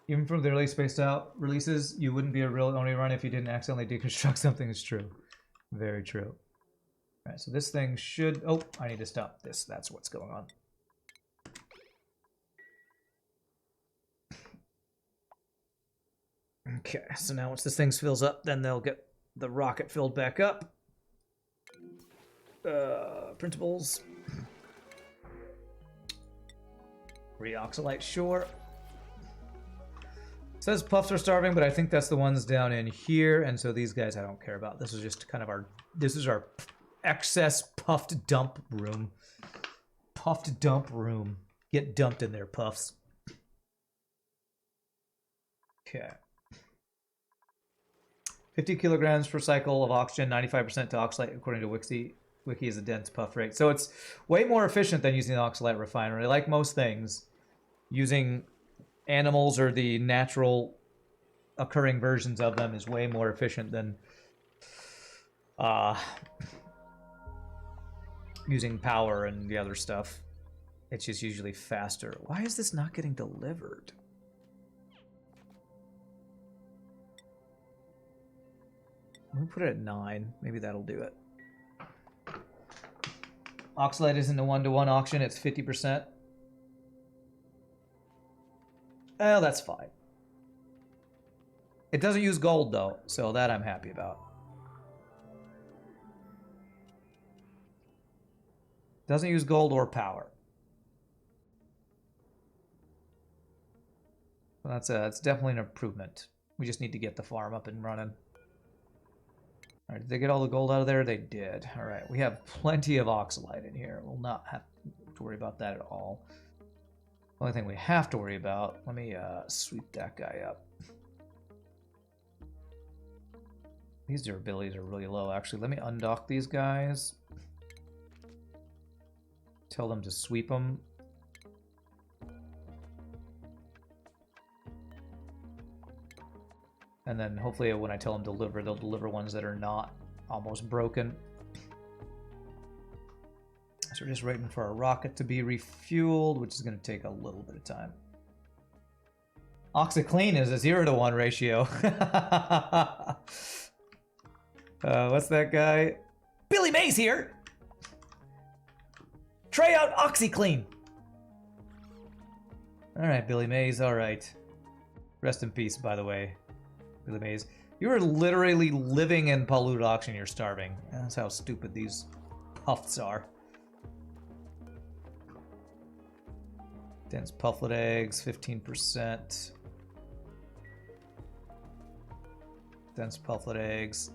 Even from the early spaced out releases, you wouldn't be a real only run if you didn't accidentally deconstruct something. Is true. Very true. All right, so this thing should... Oh, I need to stop this. That's what's going on. Okay, so now once this thing fills up, then they'll get the rocket filled back up. Printables. Reoxylite, sure. It says Puffs are starving, but I think that's the ones down in here, and so these guys I don't care about. This is just kind of our... This is our excess puffed dump room. Puffed dump room. Get dumped in there, Puffs. Okay. 50 kilograms per cycle of oxygen, 95% to oxalate, according to Wiki. Wiki is a dense puff rate. So it's way more efficient than using the oxalate refinery. Like most things, using animals or the natural occurring versions of them is way more efficient than using power and the other stuff. It's just usually faster. Why is this not getting delivered? We'll put it at 9. Maybe that'll do it. Oxalate isn't a one-to-one auction. It's 50%. Oh, that's fine. It doesn't use gold, though, so that I'm happy about. Doesn't use gold or power. Well, that's definitely an improvement. We just need to get the farm up and running. All right, did they get all the gold out of there? They did. All right, we have plenty of oxalite in here. We'll not have to worry about that at all. The only thing we have to worry about, let me sweep that guy up. These durabilities are really low, actually. Let me undock these guys. Tell them to sweep them. And then hopefully when I tell them to deliver, they'll deliver ones that are not almost broken. So we're just waiting for our rocket to be refueled, which is going to take a little bit of time. OxyClean is a 0-to-1 ratio. What's that guy? Billy Mays here! Try out OxyClean! Alright, Billy Mays, alright. Rest in peace, by the way. Billy Mays. You are literally living in polluted oxygen, you're starving. That's how stupid these puffs are. Dense pufflet eggs, 15%. Dense pufflet eggs,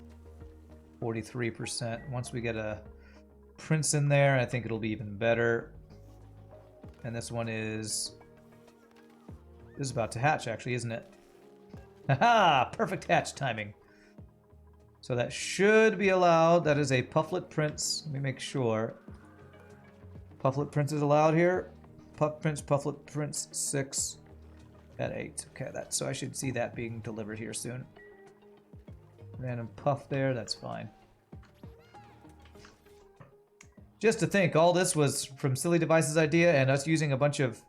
43%. Once we get a prince in there, I think it'll be even better. And this one is about to hatch, actually, isn't it? Haha! Perfect hatch timing. So that should be allowed. That is a pufflet prince. Let me make sure. Pufflet prince is allowed here. Pufflet prince 6 at 8. Okay, so I should see that being delivered here soon. Random puff there, that's fine. Just to think, all this was from Silly Device's idea and us using a bunch of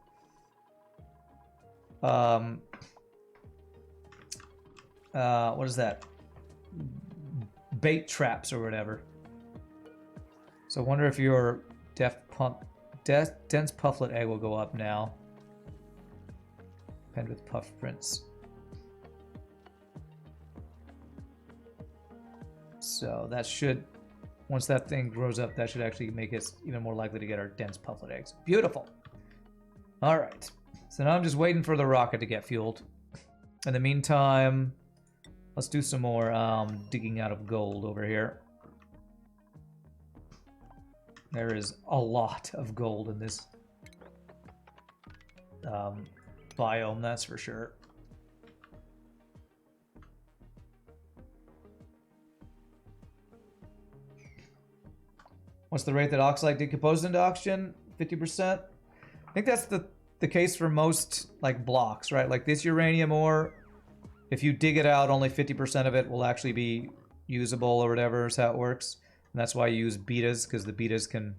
what is that? Bait traps or whatever. So I wonder if your dense pufflet egg will go up now. Penned with puff prints. So that should, once that thing grows up, that should actually make us even more likely to get our dense pufflet eggs. Beautiful. All right. So now I'm just waiting for the rocket to get fueled. In the meantime, let's do some more digging out of gold over here. There is a lot of gold in this biome, that's for sure. What's the rate that oxalate decomposes into oxygen? 50%? I think that's the case for most like blocks, right? Like this uranium ore, if you dig it out, only 50% of it will actually be usable or whatever is how it works. And that's why you use betas, because the betas can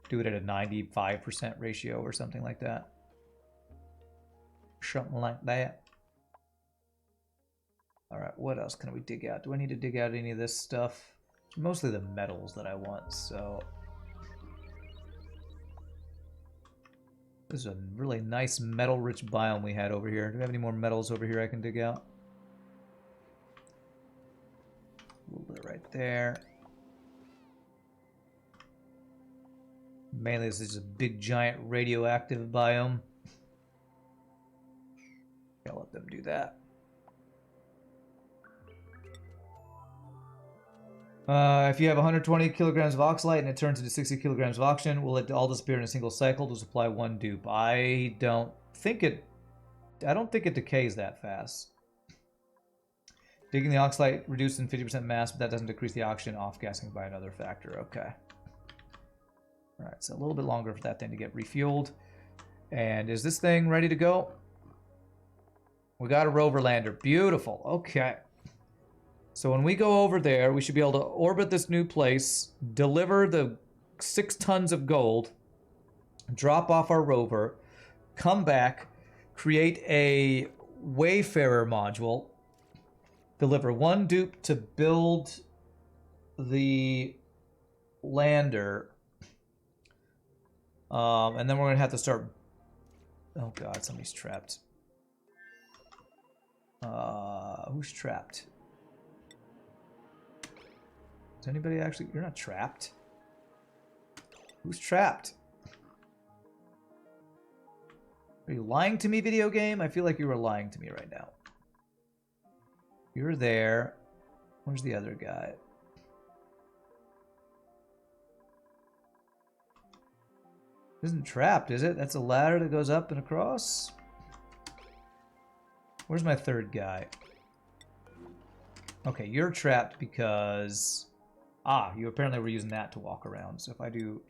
do it at a 95% ratio or something like that. Something like that. Alright, what else can we dig out? Do I need to dig out any of this stuff? It's mostly the metals that I want, so... This is a really nice metal-rich biome we had over here. Do we have any more metals over here I can dig out? A little bit right there. Mainly this is a big, giant radioactive biome. I'll let them do that. If you have 120 kilograms of oxalite and it turns into 60 kilograms of oxygen, will it all disappear in a single cycle to supply one dupe? I don't think it decays that fast. Digging the oxalite reduced in 50% mass, but that doesn't decrease the oxygen off-gassing by another factor. Okay. Alright, so a little bit longer for that thing to get refueled. And is this thing ready to go? We got a rover lander. Beautiful. Okay. So when we go over there, we should be able to orbit this new place, deliver the 6 tons of gold, drop off our rover, come back, create a Wayfarer module, deliver 1 dupe to build the lander, and then we're going to have to start... Oh god, somebody's trapped. Who's trapped? Is anybody actually... You're not trapped. Who's trapped? Are you lying to me, video game? I feel like you were lying to me right now. You're there. Where's the other guy? Isn't trapped, is it? That's a ladder that goes up and across? Where's my third guy? Okay, you're trapped because... Ah, you apparently were using that to walk around. So if I do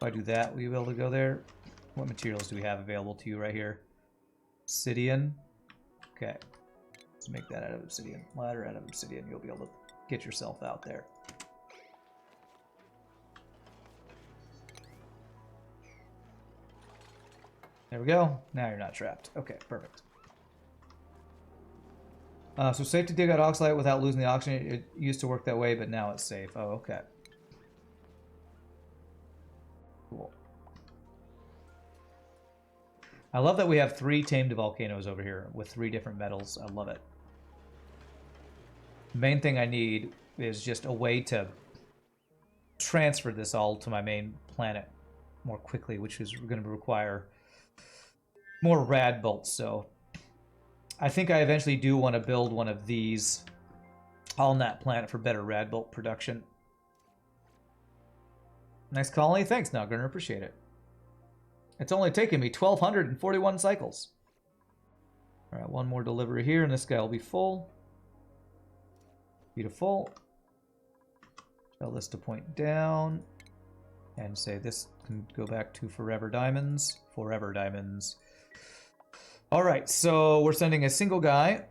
that, will you be able to go there? What materials do we have available to you right here? Obsidian. Okay. Let's make that out of obsidian. Ladder out of obsidian. You'll be able to get yourself out there. There we go. Now you're not trapped. Okay, perfect. So safe to dig out oxalite without losing the oxygen. It used to work that way, but now it's safe. Oh, okay. Cool. I love that we have 3 tamed volcanoes over here with 3 different metals. I love it. The main thing I need is just a way to transfer this all to my main planet more quickly, which is going to require more rad bolts. So I think I eventually do want to build one of these on that planet for better rad bolt production. Nice colony. Thanks, Nuggerner. Appreciate it. It's only taken me 1,241 cycles. All right, one more delivery here, and this guy will be full. Beautiful. Tell this to point down. And say this can go back to Forever Diamonds. Forever Diamonds. All right, so we're sending a single guy.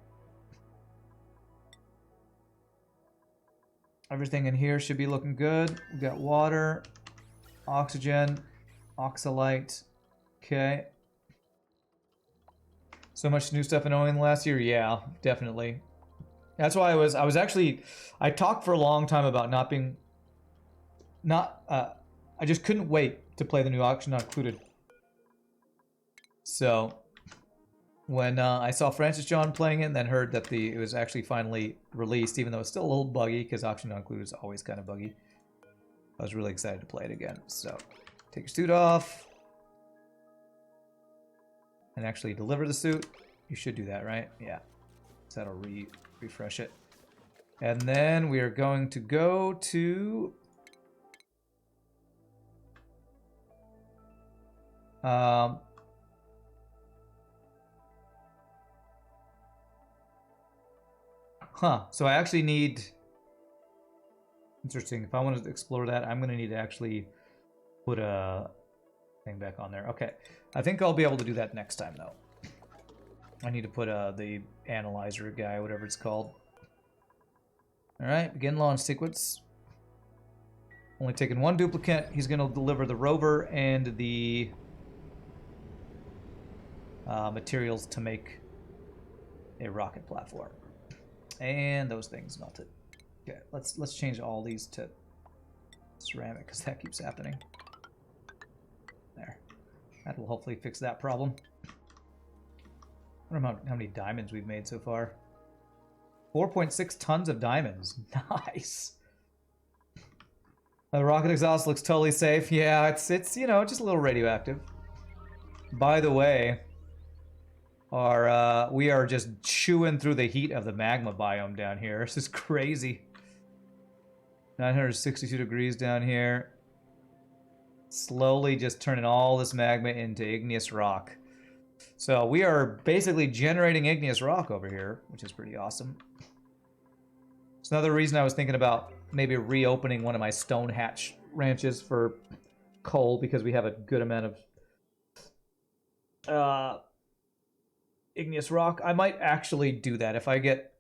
Everything in here should be looking good. We've got water, oxygen, oxalite. Okay. So much new stuff in Owen last year? Yeah, definitely. That's why I talked for a long time about I just couldn't wait to play the new Auction Not Included. So when I saw Francis John playing it and then heard that it was actually finally released, even though it's still a little buggy, because Auction Not Included is always kind of buggy, I was really excited to play it again. So take your suit off and actually deliver the suit. You should do that, right? Yeah. So that'll refresh it. And then we are going to go to... So I actually need... Interesting. If I want to explore that, I'm going to need to actually put a thing back on there. Okay. I think I'll be able to do that next time, though. I need to put the analyzer guy, whatever it's called. Alright, begin launch sequence. Only taking 1 duplicate. He's going to deliver the rover and the materials to make a rocket platform. And those things melted. Okay, let's change all these to ceramic because that keeps happening. That will hopefully fix that problem. I don't know how many diamonds we've made so far. 4.6 tons of diamonds. Nice. The rocket exhaust looks totally safe. Yeah, it's you know, just a little radioactive. By the way, we are just chewing through the heat of the magma biome down here. This is crazy. 962 degrees down here. Slowly just turning all this magma into igneous rock. So we are basically generating igneous rock over here, which is pretty awesome. It's another reason I was thinking about maybe reopening one of my stone hatch ranches for coal, because we have a good amount of igneous rock. I might actually do that if I get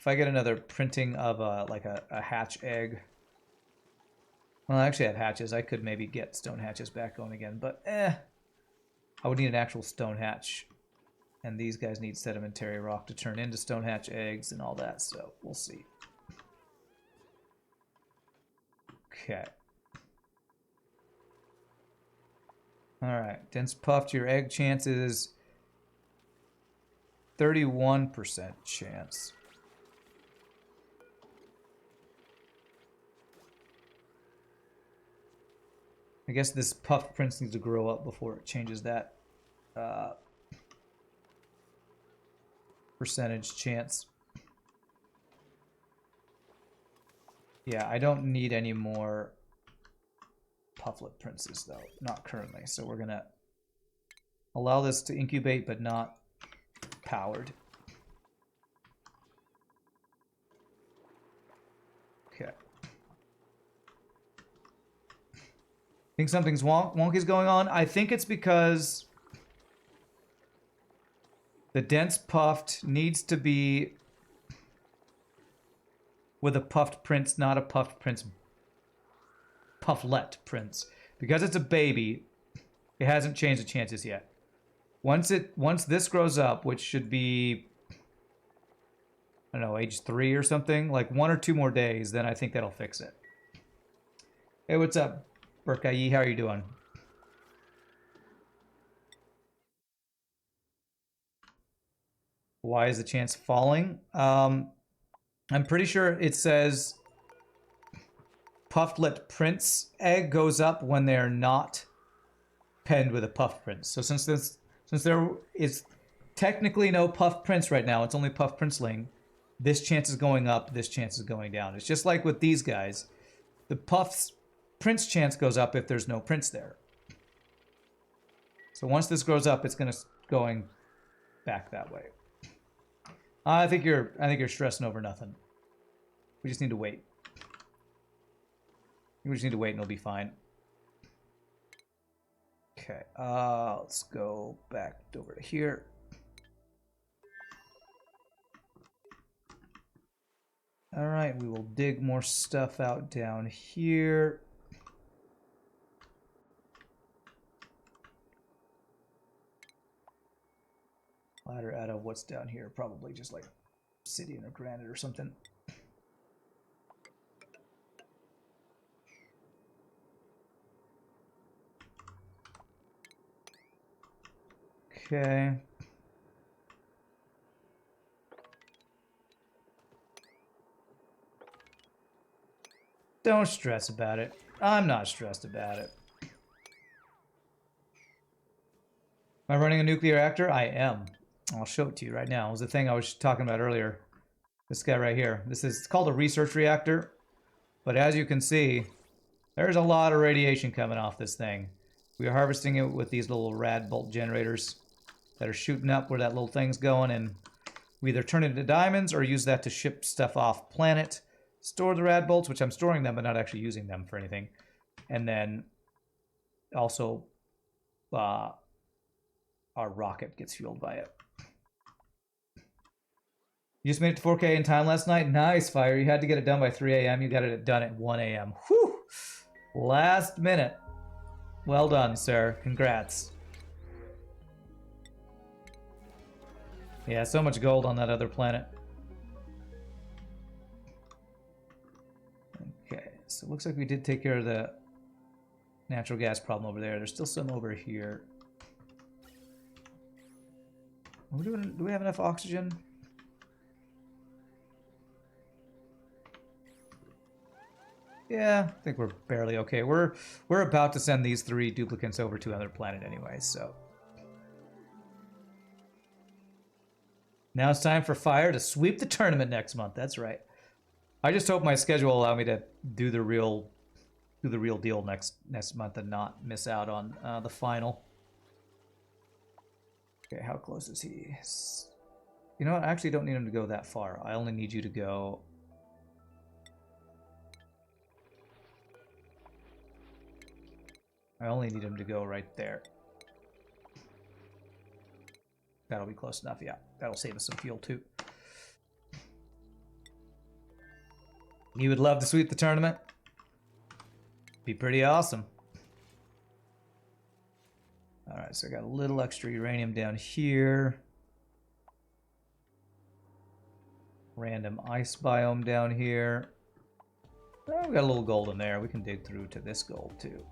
another printing of like a hatch egg. Well, I actually have hatches. I could maybe get stone hatches back going again, but I would need an actual stone hatch, and these guys need sedimentary rock to turn into stone hatch eggs and all that, so we'll see. Okay. Alright, dense puffed, your egg chances 31% chance. I guess this puffed prince needs to grow up before it changes that percentage chance. Yeah, I don't need any more pufflet princes though, not currently. So we're gonna allow this to incubate, but not powered. Okay. Think something's wonky's going on? I think it's because the dense puffed needs to be with a puffed prince, not a puffed prince. Pufflet prince. Because it's a baby, it hasn't changed the chances yet. Once this grows up, which should be, I don't know, age 3 or something, like 1 or 2 more days, then I think that'll fix it. Hey, what's up, Burkai? How are you doing? Why is the chance falling? I'm pretty sure it says pufflet prince egg goes up when they're not penned with a puff prince. So since there is technically no puff prince right now, it's only puff princeling, this chance is going up, this chance is going down. It's just like with these guys. The puff's prince chance goes up if there's no prince there. So once this grows up, it's going back that way. I think you're stressing over nothing. We just need to wait. We just need to wait and it'll be fine. Okay, let's go back over to here. All right, we will dig more stuff out down here. Ladder out of what's down here, probably just like obsidian or granite or something. Okay. Don't stress about it. I'm not stressed about it. Am I running a nuclear reactor? I am. I'll show it to you right now. It was the thing I was talking about earlier. This guy right here. It's called a research reactor. But as you can see, there's a lot of radiation coming off this thing. We are harvesting it with these little rad bolt generators that are shooting up where that little thing's going, and we either turn it into diamonds or use that to ship stuff off planet, store the rad bolts, which I'm storing them but not actually using them for anything, and then also our rocket gets fueled by it. You just made it to 4K in time last night? Nice, Fire. You had to get it done by 3 a.m. You got it done at 1 a.m. Whew! Last minute. Well done, sir. Congrats. Yeah, so much gold on that other planet. Okay, so it looks like we did take care of the natural gas problem over there. There's still some over here. Do we have enough oxygen? Yeah, I think we're barely okay. We're about to send these 3 duplicants over to another planet anyway, so. Now it's time for Fire to sweep the tournament next month. That's right. I just hope my schedule will allow me to do the real deal next month and not miss out on the final. Okay, how close is he? You know what? I actually don't need him to go that far. I only need you to go. I only need him to go right there. That'll be close enough, yeah. That'll save us some fuel, too. You would love to sweep the tournament? Be pretty awesome. Alright, so I got a little extra uranium down here. Random ice biome down here. Oh, we got a little gold in there. We can dig through to this gold, too.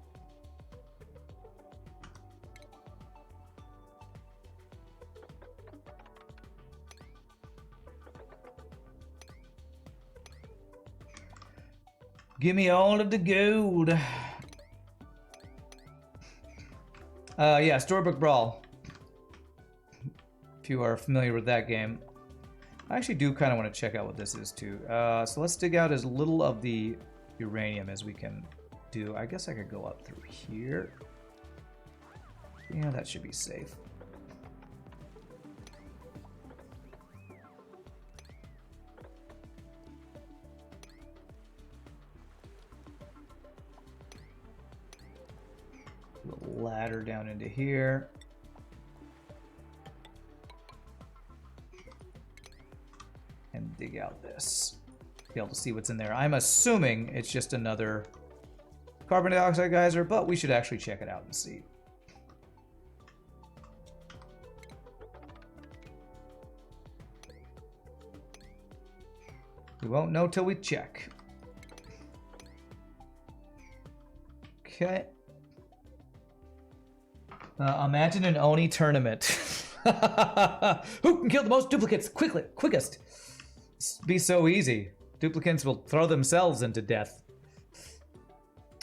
Give me all of the gold. Yeah, Storybook Brawl. If you are familiar with that game. I actually do kind of want to check out what this is too. So let's dig out as little of the uranium as we can do. I guess I could go up through here. Yeah, that should be safe. Ladder down into here. And dig out this. Be able to see what's in there. I'm assuming it's just another carbon dioxide geyser, but we should actually check it out and see. We won't know till we check. Okay. Imagine an Oni tournament. Who can kill the most duplicates quickest? It'd be so easy. Duplicants will throw themselves into death.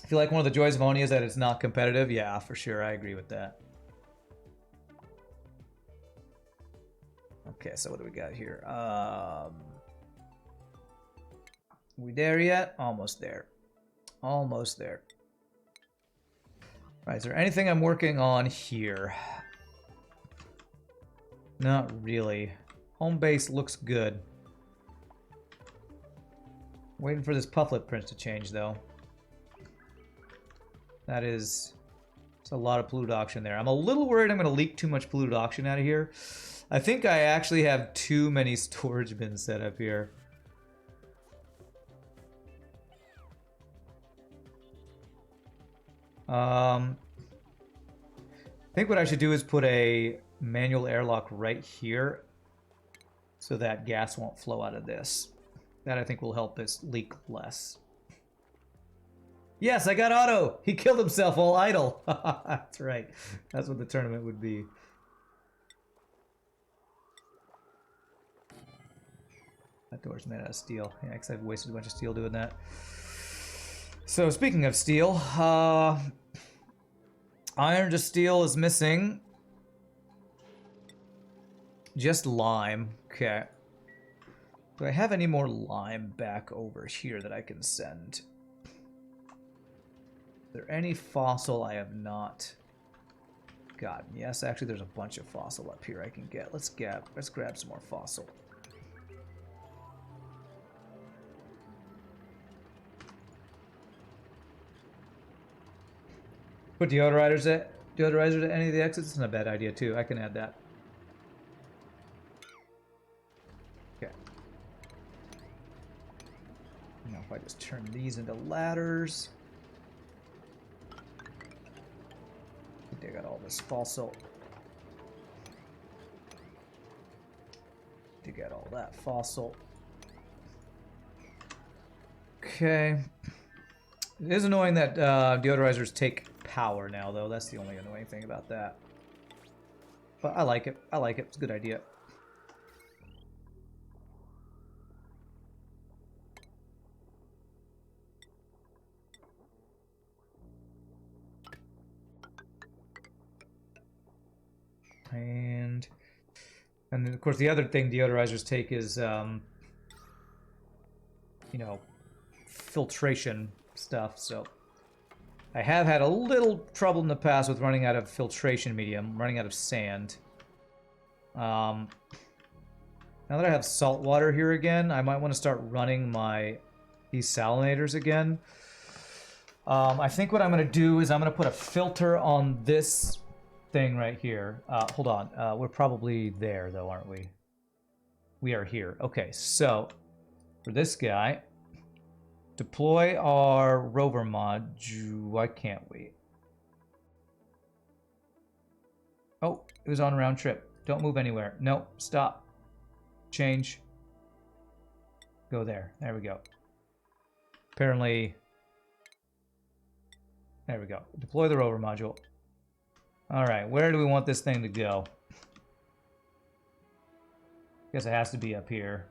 I feel like one of the joys of Oni is that it's not competitive. Yeah, for sure. I agree with that. Okay, so what do we got here? We there yet? Almost there. Almost there. All right, is there anything I'm working on here? Not really. Home base looks good. Waiting for this Pufflet print to change, though. That is... It's a lot of polluted oxygen there. I'm a little worried I'm going to leak too much polluted oxygen out of here. I think I actually have too many storage bins set up here. I think what I should do is put a manual airlock right here so that gas won't flow out of this. That I think will help us leak less. Yes, I got Otto! He killed himself while idle! That's right. That's what the tournament would be. That door's made out of steel. Yeah, because I've wasted a bunch of steel doing that. So, speaking of steel, iron to steel is missing. Just lime. Okay. Do I have any more lime back over here that I can send? Is there any fossil I have not gotten? Yes, actually there's a bunch of fossil up here I can get. Let's grab some more fossil. Put deodorizers at any of the exits? It's not a bad idea too. I can add that. Okay. Now if I just turn these into ladders. Dig out all this fossil. Dig out all that fossil. Okay. It is annoying that deodorizers take power now, though. That's the only annoying thing about that. but I like it. I like it. It's a good idea. And then, of course, the other thing deodorizers take is, you know, filtration stuff. So I have had a little trouble in the past with running out of filtration medium, running out of sand. Now that I have salt water here again, I might want to start running my desalinators again. I think what I'm going to do is I'm going to put a filter on this thing right here. Hold on. We're probably there, though, aren't we? We are here. Okay, so for this guy, deploy our rover module. Why can't we? Oh, it was on round trip. Don't move anywhere. No, stop. Change. Go there. There we go. Apparently, there we go. Deploy the rover module. All right, where do we want this thing to go? Guess it has to be up here.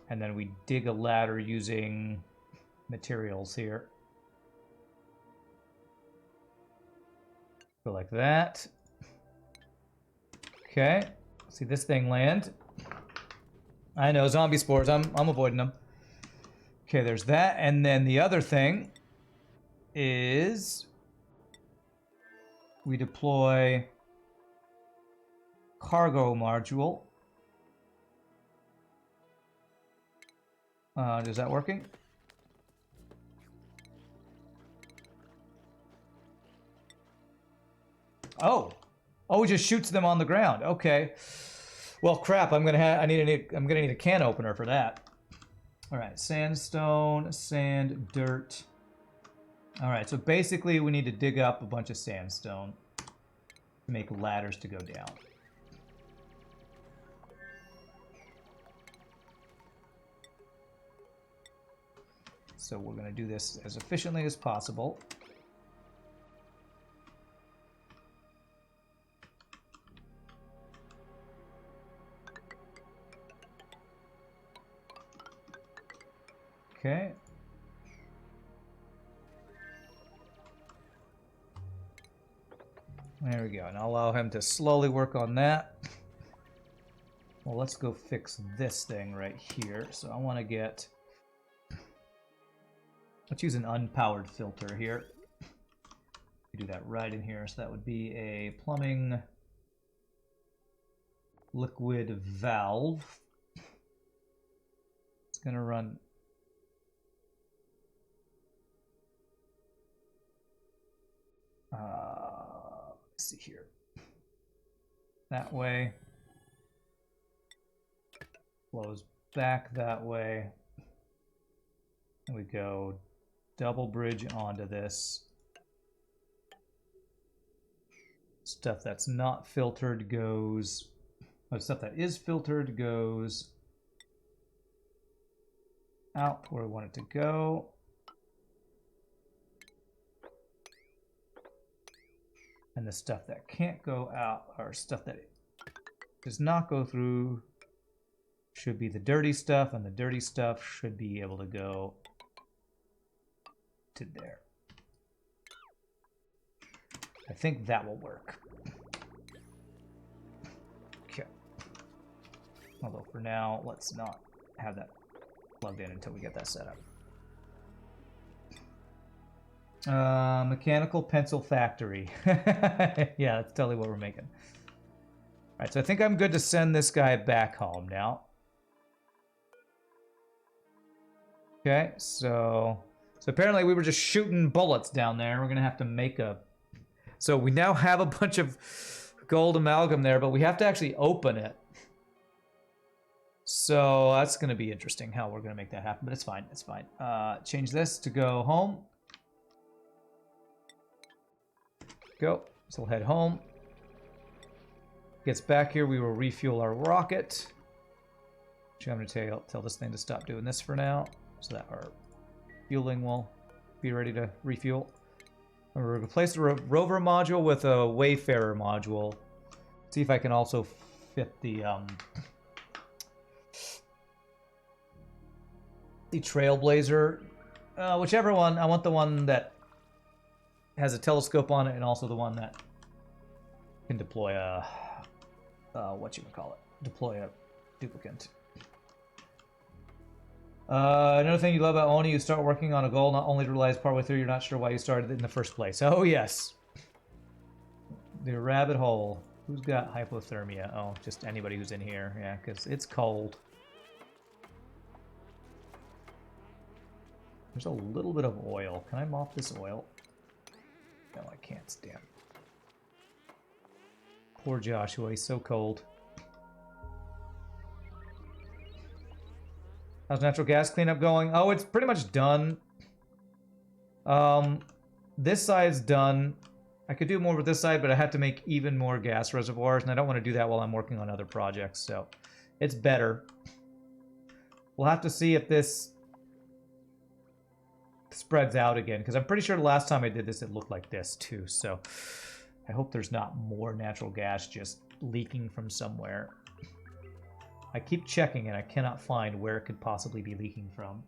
And then we dig a ladder using materials here. Go like that. Okay. See this thing land. I know, zombie spores. I'm avoiding them. Okay, there's that. And then the other thing is we deploy cargo module. Is that working? Oh, it just shoots them on the ground. Okay. Well, crap. I'm gonna need a can opener for that. All right, sandstone, sand, dirt. All right, so basically we need to dig up a bunch of sandstone to make ladders to go down. So we're going to do this as efficiently as possible. Okay. There we go. And I'll allow him to slowly work on that. Well, let's go fix this thing right here. So I want to get... Let's use an unpowered filter here. Do that right in here. So that would be a plumbing liquid valve. It's going to run... let's see here. That way. Flows back that way. And we go double bridge onto this. Stuff that's not filtered goes... Oh, stuff that is filtered goes out where we want it to go. And the stuff that can't go out, or stuff that does not go through, should be the dirty stuff, and the dirty stuff should be able to go to there. I think that will work. Okay. Although for now, let's not have that plugged in until we get that set up. Mechanical pencil factory. Yeah, that's totally what we're making. All right, so I think I'm good to send this guy back home now. Okay, so apparently we were just shooting bullets down there. We're gonna have to make a... So we now have a bunch of gold amalgam there, but we have to actually open it. So that's gonna be interesting how we're gonna make that happen, but it's fine, it's fine. Change this to go home. Go. So we'll head home. Gets back here, we will refuel our rocket. Actually, I'm going to tell this thing to stop doing this for now, so that our fueling will be ready to refuel. We'll replace the rover module with a Wayfarer module. See if I can also fit the Trailblazer. Whichever one. I want the one that has a telescope on it and also the one that can deploy a... deploy a duplicant. Another thing you love about Oni, you start working on a goal not only to realize partway through you're not sure why you started it in the first place. Oh, yes. The rabbit hole. Who's got hypothermia? Oh, just anybody who's in here. Yeah, because it's cold. There's a little bit of oil. Can I mop this oil? No, I can't stand. Poor Joshua, he's so cold. How's natural gas cleanup going? Oh, it's pretty much done. This side's done. I could do more with this side, but I have to make even more gas reservoirs, and I don't want to do that while I'm working on other projects, so it's better. We'll have to see if this spreads out again, because I'm pretty sure the last time I did this, it looked like this, too, so I hope there's not more natural gas just leaking from somewhere. I keep checking, and I cannot find where it could possibly be leaking from.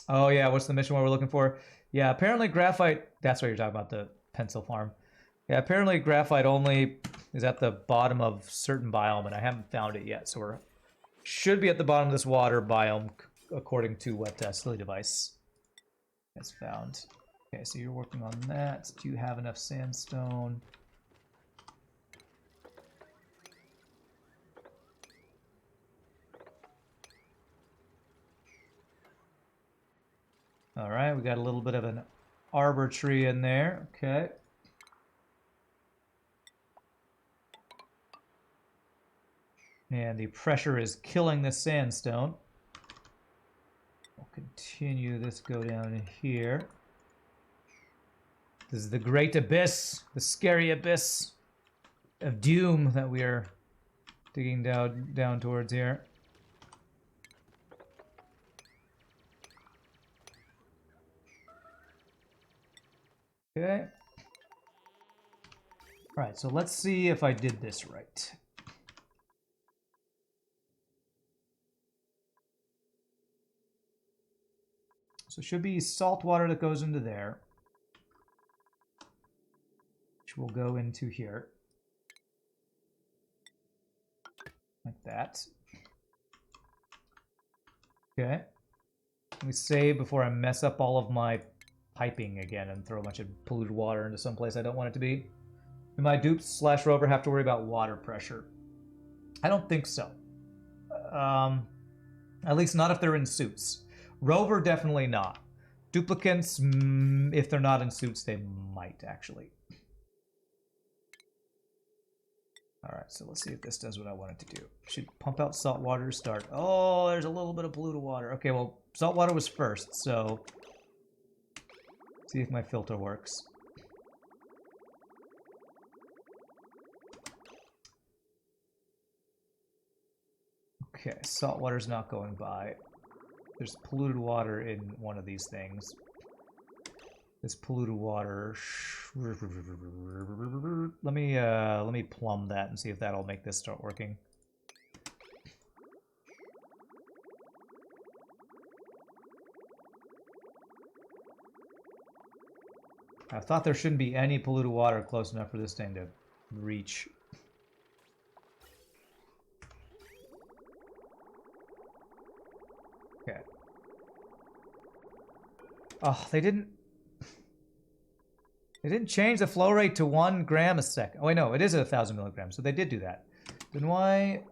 Oh, yeah, what's the mission what we're looking for? Yeah, apparently graphite... That's what you're talking about, the pencil farm. Yeah, apparently graphite only is at the bottom of certain biome, and I haven't found it yet, so we're... Should be at the bottom of this water biome, according to what Silly Device has found. Okay, so you're working on that. Do you have enough sandstone? All right, we got a little bit of an arbor tree in there. Okay. And the pressure is killing the sandstone. We'll continue this, go down in here. This is the great abyss, the scary abyss of doom that we are digging down towards here. Okay. All right, so let's see if I did this right. So it should be salt water that goes into there, which will go into here. Like that. Okay. Let me save before I mess up all of my piping again and throw a bunch of polluted water into some place I don't want it to be. Do my dupes / rover have to worry about water pressure? I don't think so. At least not if they're in suits. Rover, definitely not. Duplicants, if they're not in suits, they might, actually. Alright, so let's see if this does what I want it to do. Should pump out salt water to start. Oh, there's a little bit of polluted water. Okay, well, salt water was first, so... See if my filter works. Okay, salt water's not going by. There's polluted water in one of these things. This polluted water... Let me plumb that and see if that'll make this start working. I thought there shouldn't be any polluted water close enough for this thing to reach. Okay. Oh, they didn't change the flow rate to 1 gram a second. Oh, wait, no, it is 1,000 milligrams, so they did do that. Then why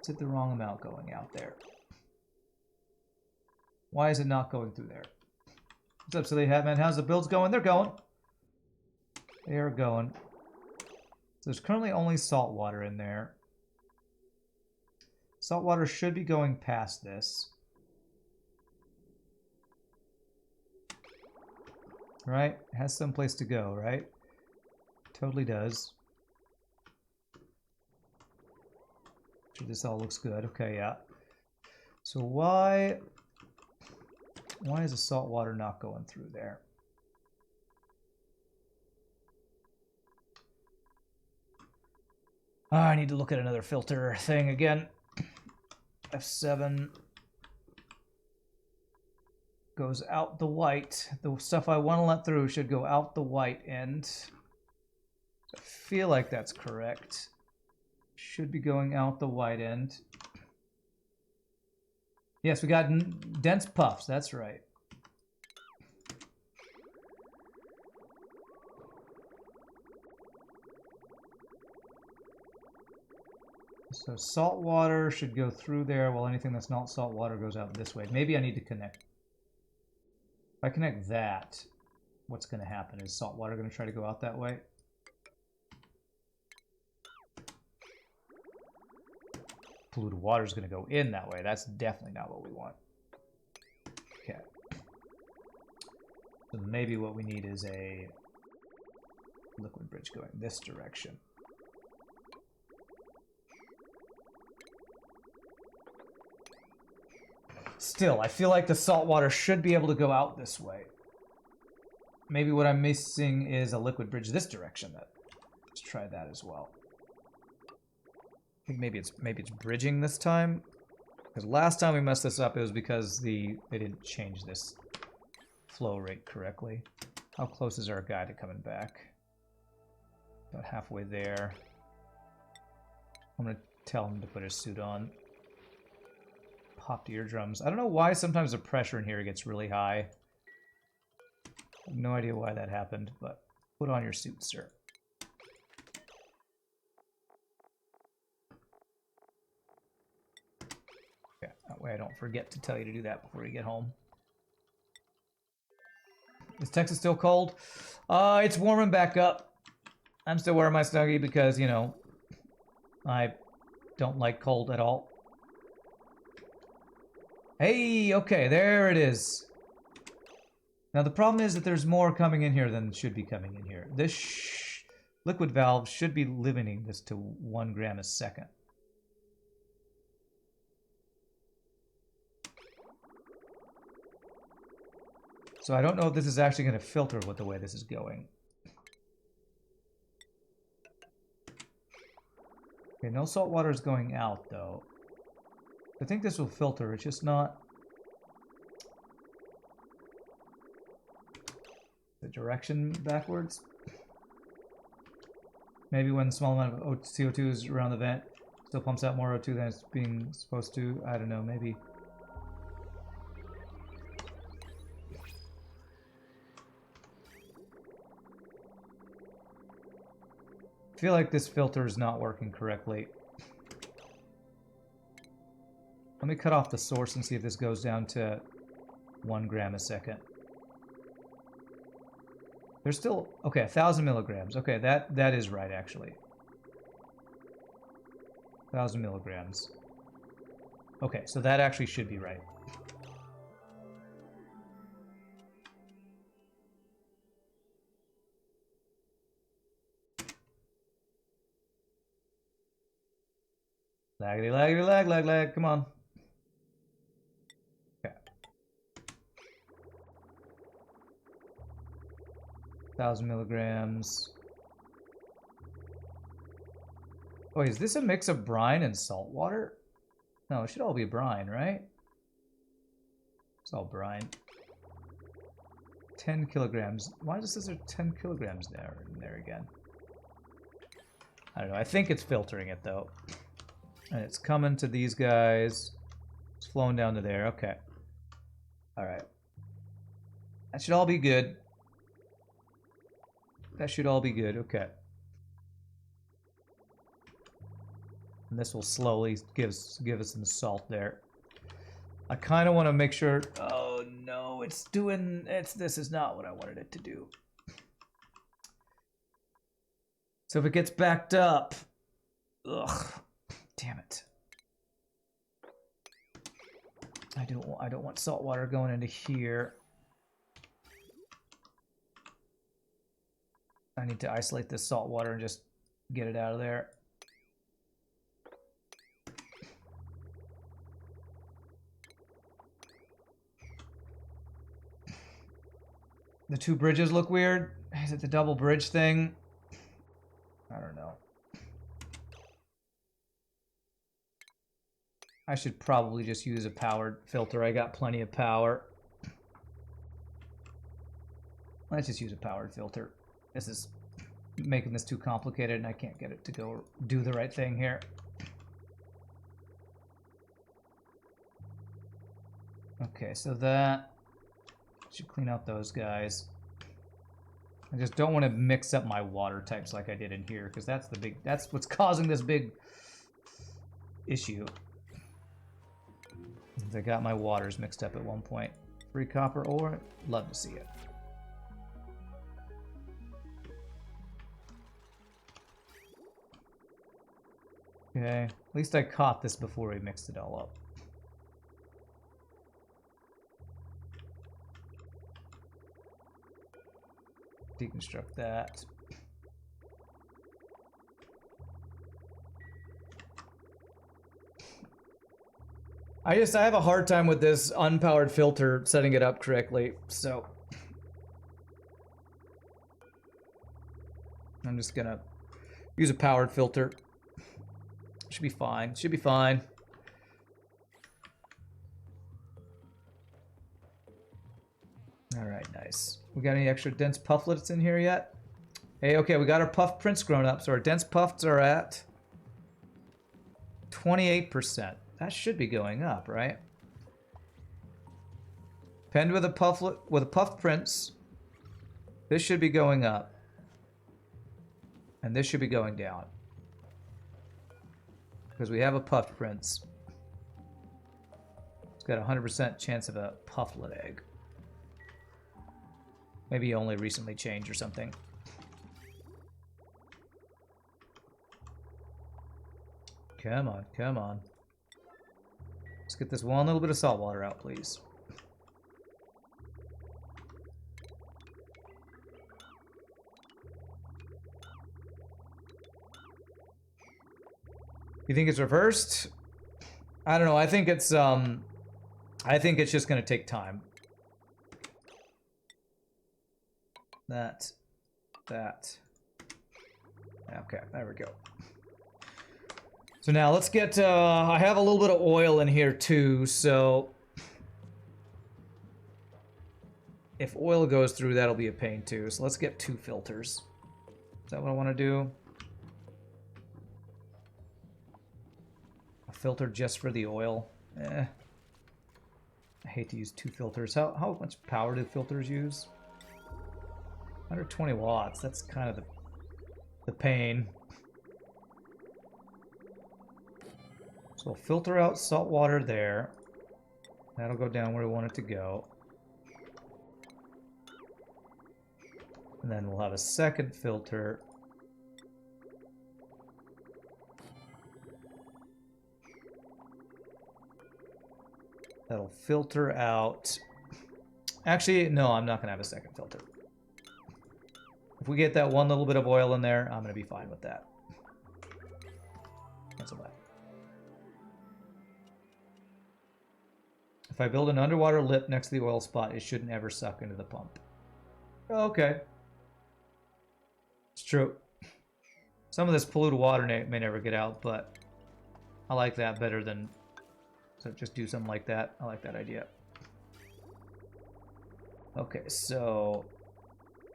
is it the wrong amount going out there? Why is it not going through there? What's up, Silly Hat Man? How's the builds going? They're going. They are going. So there's currently only salt water in there. Salt water should be going past this. Right? It has some place to go, right? Totally does. Sure, this all looks good. Okay, yeah. So why is the salt water not going through there? I need to look at another filter thing again. F7 goes out the white. The stuff I want to let through should go out the white end. I feel like that's correct. Should be going out the white end. Yes, we got dense puffs. That's right. So salt water should go through there, while anything that's not salt water goes out this way. Maybe I need to connect. If I connect that, what's going to happen? Is salt water going to try to go out that way? Polluted water is going to go in that way. That's definitely not what we want. Okay. So maybe what we need is a liquid bridge going this direction. Still, I feel like the salt water should be able to go out this way. Maybe what I'm missing is a liquid bridge this direction. Let's try that as well. I think maybe it's bridging this time. Because last time we messed this up, it was because they didn't change this flow rate correctly. How close is our guy to coming back? About halfway there. I'm gonna tell him to put his suit on. Popped eardrums. I don't know why sometimes the pressure in here gets really high. I have no idea why that happened, but put on your suit, sir. Okay, that way I don't forget to tell you to do that before you get home. Is Texas still cold? It's warming back up. I'm still wearing my Snuggie because, you know, I don't like cold at all. Hey, okay, there it is. Now the problem is that there's more coming in here than should be coming in here. This liquid valve should be limiting this to 1 gram a second. So I don't know if this is actually going to filter with the way this is going. Okay, no salt water is going out though. I think this will filter, it's just not the direction backwards. Maybe when a small amount of CO2 is around the vent, still pumps out more O2 than it's being supposed to. I don't know, maybe. I feel like this filter is not working correctly. Let me cut off the source and see if this goes down to 1 gram a second. There's still, okay, 1,000 milligrams. Okay, that is right, actually. 1,000 milligrams. Okay, so that actually should be right. Laggity, laggity, lag, lag, lag, come on. 1,000 milligrams. Oh, is this a mix of brine and salt water? No, it should all be brine, right? It's all brine. 10 kilograms. Why does this say 10 kilograms there again? I don't know. I think it's filtering it, though. And it's coming to these guys. It's flowing down to there. Okay. All right. That should all be good. That should all be good. Okay. And this will slowly give us some salt there. I kind of want to make sure... Oh, no. It's doing... This is not what I wanted it to do. So if it gets backed up... Ugh. Damn it. I don't want salt water going into here. I need to isolate this salt water and just get it out of there. The two bridges look weird. Is it the double bridge thing? I don't know. I should probably just use a powered filter. I got plenty of power. Let's just use a powered filter. This is making this too complicated and I can't get it to go do the right thing here. Okay, so that should clean out those guys. I just don't want to mix up my water types like I did in here, because that's what's causing this big issue. I got my waters mixed up at one point. Free copper ore, love to see it. Okay, at least I caught this before we mixed it all up. Deconstruct that. I have a hard time with this unpowered filter setting it up correctly, so I'm just gonna use a powered filter. Should be fine. Should be fine. All right, nice. We got any extra dense pufflets in here yet? Hey, okay, we got our puff prints grown up, so our dense puffs are at 28%. That should be going up, right? Penned with a pufflet with a puff prints. This should be going up. And this should be going down. Because we have a puff prints. It's got a 100% chance of a pufflet egg. Maybe only recently changed or something. Come on, come on. Let's get this one little bit of salt water out, please. You think it's reversed? I don't know. I think it's just gonna take time. That. Okay, there we go. So now let's get, I have a little bit of oil in here too, so if oil goes through, that'll be a pain too. So let's get 2 filters. Is that what I want to do? A filter just for the oil? I hate to use 2 filters. How much power do filters use? 120 watts. That's kind of the pain. So we'll filter out salt water there. That'll go down where we want it to go. And then we'll have a second filter. That'll filter out... Actually, no, I'm not going to have a second filter. If we get that one little bit of oil in there, I'm going to be fine with that. Cancel that. If I build an underwater lip next to the oil spot, it shouldn't ever suck into the pump. Okay. It's true. Some of this polluted water may never get out, but I like that better than... So just do something like that. I like that idea. Okay, so...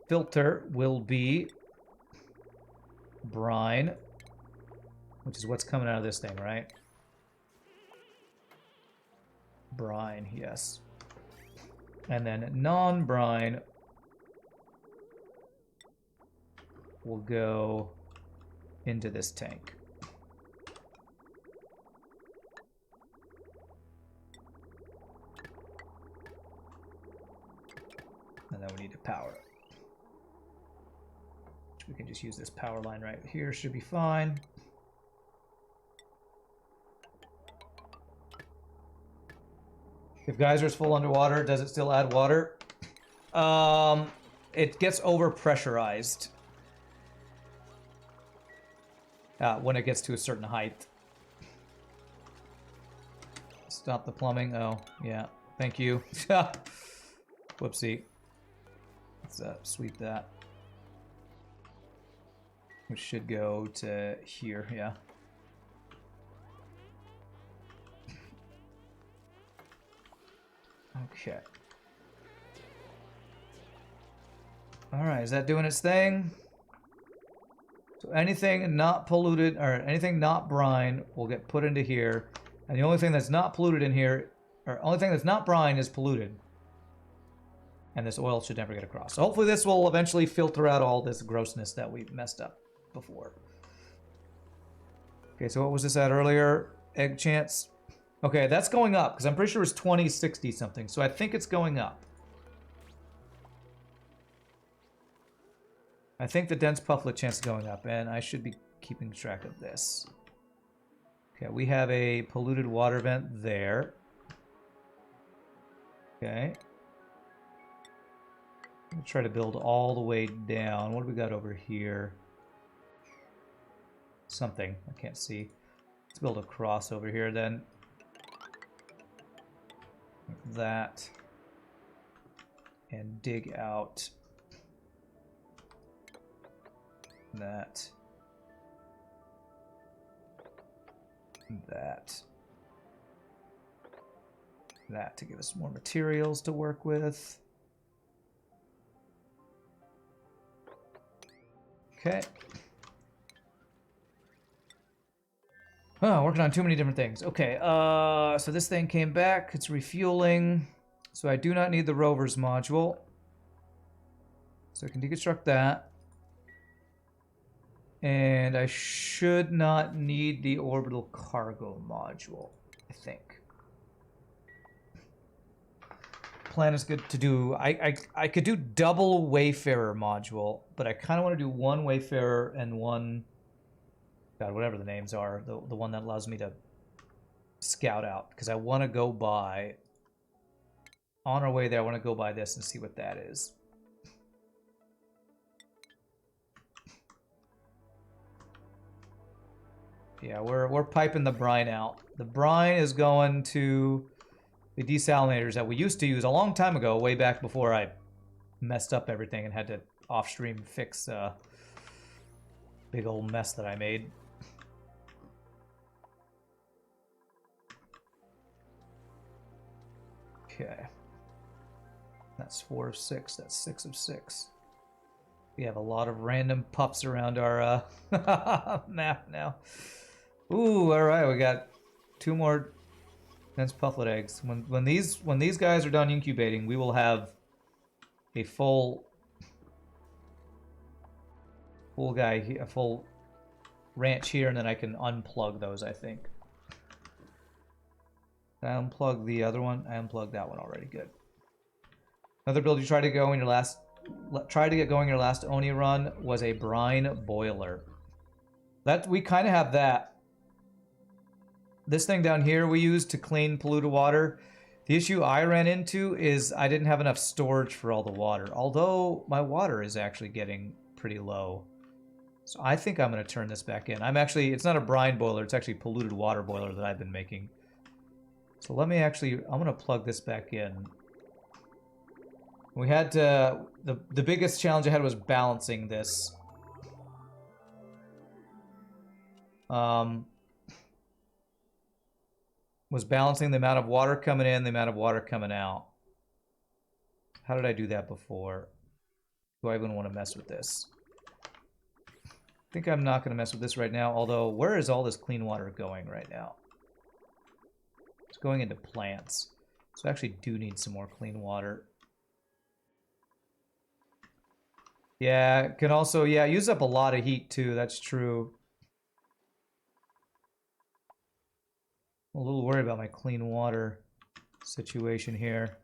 Filter will be... brine. Which is what's coming out of this thing, right? Brine, yes. And then non-brine will go into this tank. And then we need to power it. We can just use this power line right here, should be fine. If geyser's full underwater, does it still add water? It gets over pressurized when it gets to a certain height. Stop the plumbing. Oh, yeah. Thank you. Whoopsie. Let's sweep that. Which should go to here, yeah. Okay. Alright, is that doing its thing? So anything not polluted, or anything not brine, will get put into here. And the only thing that's not polluted in here, or only thing that's not brine is polluted. And this oil should never get across. So hopefully this will eventually filter out all this grossness that we messed up before. Okay, so what was this at earlier? Egg chance. Okay, that's going up, because I'm pretty sure it's 2060 something. So I think it's going up. I think the dense pufflet chance is going up, and I should be keeping track of this. Okay, we have a polluted water vent there. Okay. We'll try to build all the way down. What do we got over here? Something. I can't see. Let's build a cross over here then. Like that. And dig out that. That. That to give us more materials to work with. Okay. Oh, working on too many different things. Okay, so this thing came back. It's refueling. So I do not need the rover's module. So I can deconstruct that. And I should not need the orbital cargo module, I think. Plan is good to do. I could do double Wayfarer module, but I kind of want to do one Wayfarer and one, God, whatever the names are, the one that allows me to scout out, because I want to go by, on our way there, I want to go by this and see what that is. Yeah, we're piping the brine out. The brine is going to the desalinators that we used to use a long time ago, way back before I messed up everything and had to off-stream fix a big old mess that I made. Okay. That's 4 of 6. That's 6 of 6. We have a lot of random puffs around our map now. Ooh, all right, we got 2 more dense pufflet eggs. When these guys are done incubating, we will have a full ranch here, and then I can unplug those, I think. Did I unplug the other one? I unplugged that one already. Good. Another build you tried to get going your last Oni run was a brine boiler. That we kind of have that. This thing down here we use to clean polluted water. The issue I ran into is I didn't have enough storage for all the water. Although my water is actually getting pretty low. So I think I'm going to turn this back in. It's not a brine boiler, it's actually a polluted water boiler that I've been making. So let me I'm going to plug this back in. We had to, the biggest challenge I had was balancing this. Was balancing the amount of water coming in, the amount of water coming out. How did I do that before? Do I even want to mess with this? I think I'm not going to mess with this right now, although where is all this clean water going right now? It's going into plants. So I actually do need some more clean water. Yeah, it can also, yeah, use up a lot of heat too, that's true. I'm a little worried about my clean water situation here.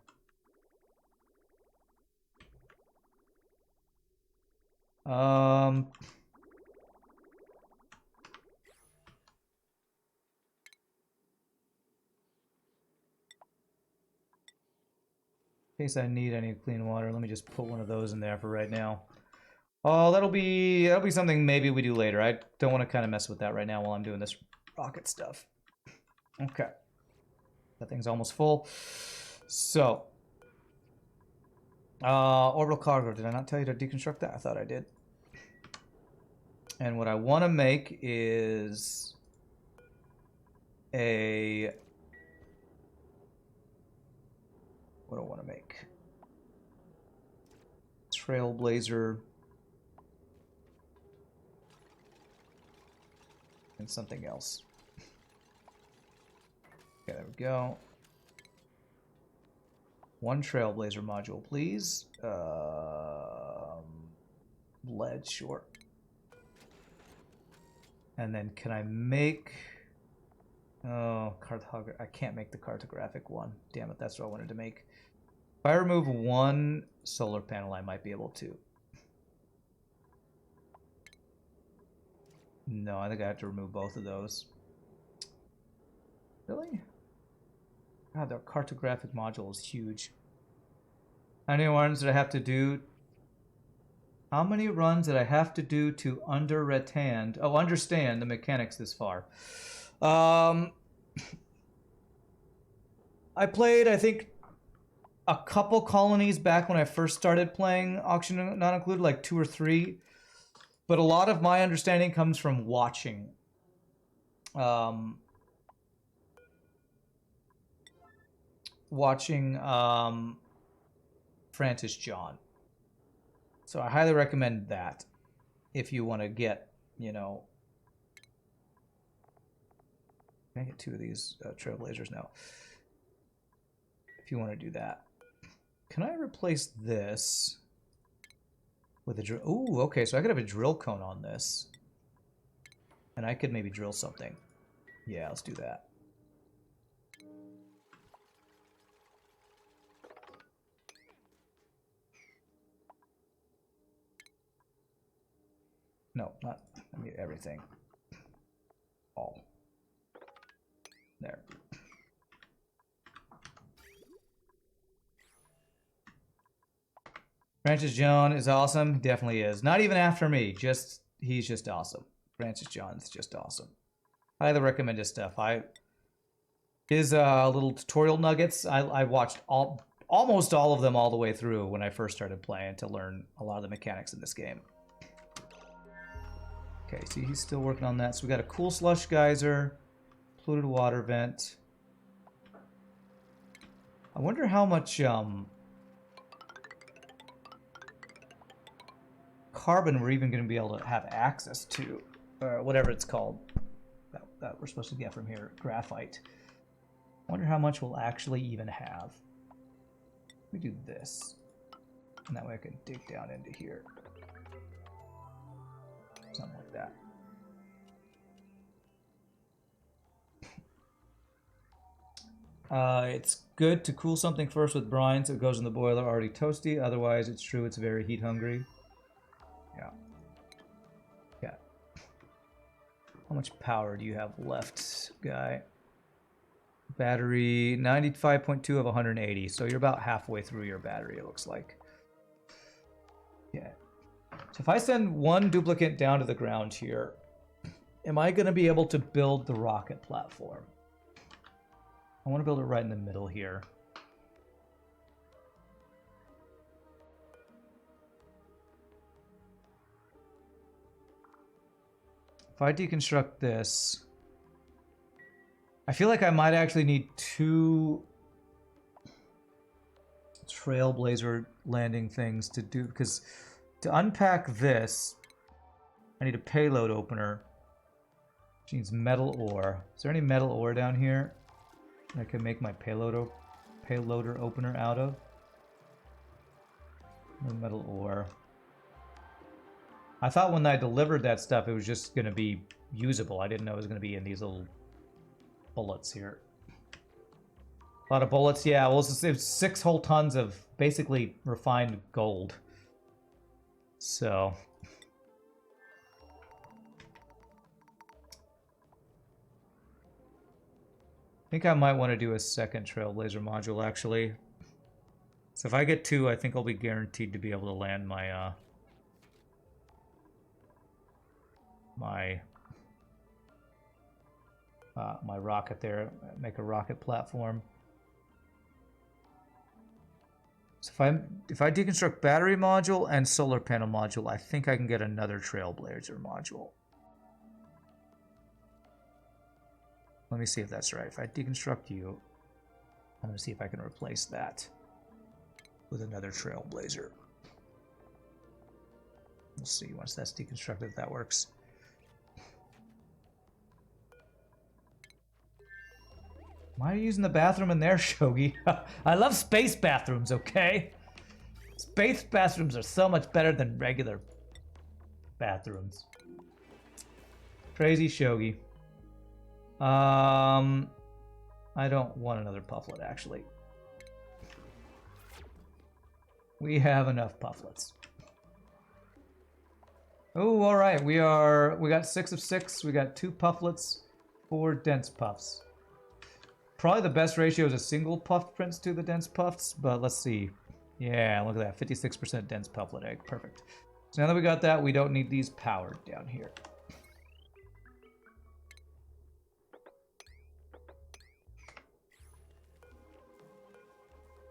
In case I need any clean water, let me just put one of those in there for right now. Oh, that'll be something maybe we do later. I don't want to kind of mess with that right now while I'm doing this rocket stuff. Okay. That thing's almost full. So, orbital cargo. Did I not tell you to deconstruct that? I thought I did. And what I want to make is to make? Trailblazer. And something else. Okay, there we go. One Trailblazer module, please. Lead, sure. And then can I make... Oh, I can't make the cartographic one. Damn it, that's what I wanted to make. If I remove one solar panel, I might be able to. No, I think I have to remove both of those. Really? God, the cartographic module is huge. How many runs did I have to do? How many runs did I have to do to understand the mechanics this far? I played, I think, a couple colonies back when I first started playing Auction Not Included, like 2 or 3. But a lot of my understanding comes from watching. Francis John. So I highly recommend that if you want to get, you know... Can I get 2 of these Trailblazers now? If you want to do that. Can I replace this with a drill? Ooh, okay, so I could have a drill cone on this. And I could maybe drill something. Yeah, let's do that. No, not, I mean everything. All. There. Francis John is awesome. Definitely is. Not even after me. He's just awesome. Francis John's just awesome. I highly recommend his stuff. His little tutorial nuggets, I watched almost all of them all the way through when I first started playing to learn a lot of the mechanics in this game. Okay, see, he's still working on that. So we got a cool slush geyser, polluted water vent. I wonder how much carbon we're even going to be able to have access to, or whatever it's called that we're supposed to get from here, graphite. I wonder how much we'll actually even have. Let me do this, and that way I can dig down into here. Something like that. It's good to cool something first with brine so it goes in the boiler already toasty. Otherwise, it's true it's very heat hungry. Yeah. Yeah. How much power do you have left, guy? Battery 95.2 of 180. So you're about halfway through your battery, it looks like. Yeah. So if I send one duplicate down to the ground here, am I going to be able to build the rocket platform? I want to build it right in the middle here. If I deconstruct this, I feel like I might actually need 2 Trailblazer landing things to do, because to unpack this, I need a payload opener, which needs metal ore. Is there any metal ore down here I can make my payloader opener out of? No metal ore. I thought when I delivered that stuff it was just going to be usable. I didn't know it was going to be in these little bullets here. A lot of bullets, yeah. Well, it's 6 whole tons of basically refined gold. So... I think I might want to do a second Trailblazer module, actually. So if I get 2, I think I'll be guaranteed to be able to land my, my rocket there, make a rocket platform. So if I deconstruct battery module and solar panel module, I think I can get another Trailblazer module. Let me see if that's right. If I deconstruct you, I'm going to see if I can replace that. with another trailblazer. We'll see once that's deconstructed if that works. Why are you using the bathroom in there, Shogi? I love space bathrooms, okay? Space bathrooms are so much better than regular bathrooms. Crazy Shogi. I don't want another pufflet, actually. We have enough pufflets. Oh, all right. We got 6 of 6. We got 2 pufflets, 4 dense puffs. Probably the best ratio is a single puffed prince to the dense puffs, but let's see. Yeah, look at that. 56% dense pufflet egg. Perfect. So now that we got that, we don't need these powered down here.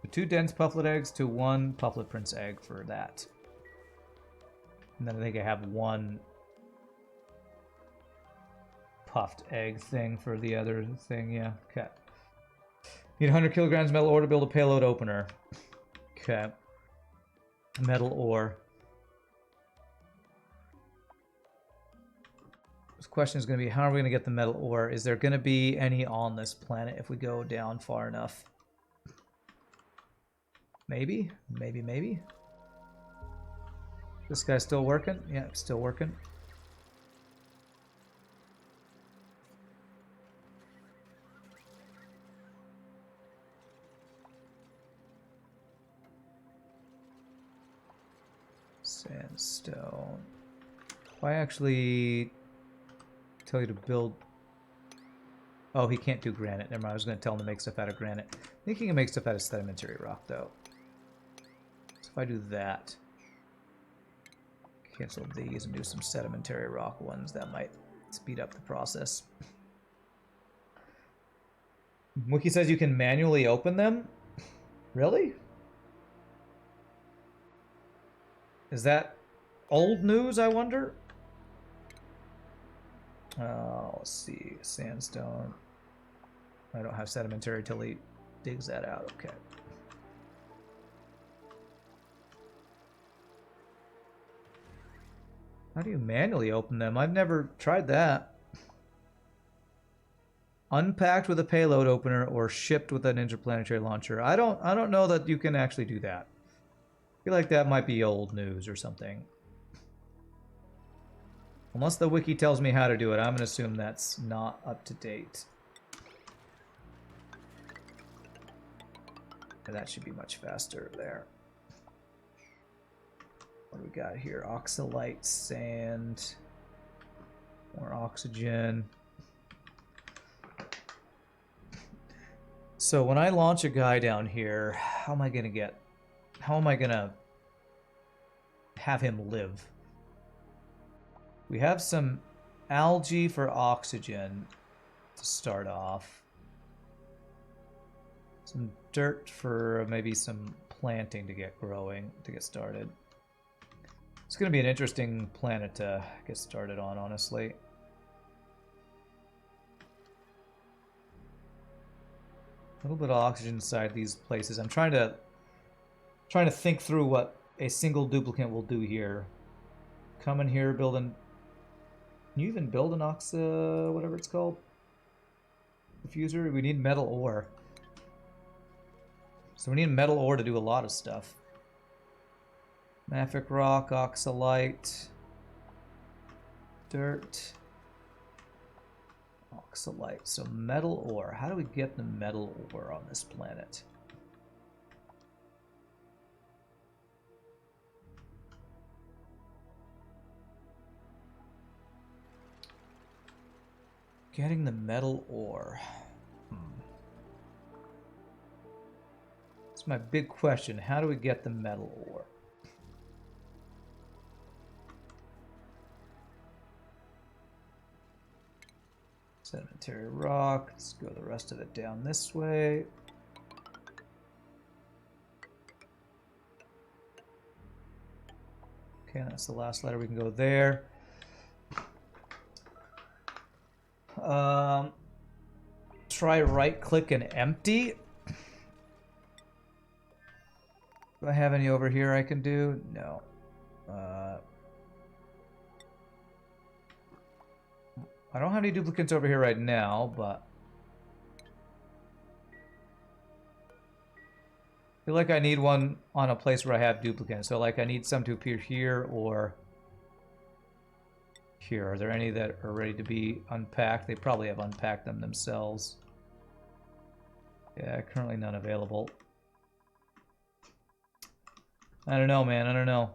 So 2 dense pufflet eggs to 1 pufflet prince egg for that. And then I think I have 1 puffed egg thing for the other thing. Yeah, okay. Need 100 kilograms metal ore to build a payload opener. Okay. Metal ore. This question is going to be, how are we going to get the metal ore? Is there going to be any on this planet if we go down far enough? Maybe? Maybe, maybe? This guy's still working? Yeah, still working. Sandstone. If I actually tell you to build... Oh, he can't do granite. Never mind, I was going to tell him to make stuff out of granite. I think he can make stuff out of sedimentary rock, though. So if I do that... Cancel these and do some sedimentary rock ones, that might speed up the process. Wiki says you can manually open them? Really? Is that old news, I wonder? Let's see. Sandstone. I don't have sedimentary till he digs that out. Okay. How do you manually open them? I've never tried that. Unpacked with a payload opener or shipped with an interplanetary launcher. I don't know that you can actually do that. I feel like that might be old news or something. Unless the wiki tells me how to do it, I'm going to assume that's not up to date. That should be much faster there. What do we got here? Oxalite, sand, more oxygen. So when I launch a guy down here, how am I going to have him live? We have some algae for oxygen to start off. Some dirt for maybe some planting to get growing, to get started. It's going to be an interesting planet to get started on, honestly. A little bit of oxygen inside these places. I'm trying to think through what a single duplicate will do here. Come in here, build an... Can you even build an whatever it's called? Diffuser? We need metal ore. So we need metal ore to do a lot of stuff. Mafic rock, oxalite, dirt, oxalite. So metal ore. How do we get the metal ore on this planet? Getting the metal ore. That's my big question. How do we get the metal ore? Sedimentary rock. Let's go the rest of it down this way. Okay, that's the last letter. We can go there. Try right click and empty. Do I have any over here I can do? No. I don't have any duplicates over here right now, but I feel like I need one on a place where I have duplicates. So like I need some to appear here or here. Are there any that are ready to be unpacked? They probably have unpacked them themselves. Yeah, currently none available. I don't know, man. I don't know.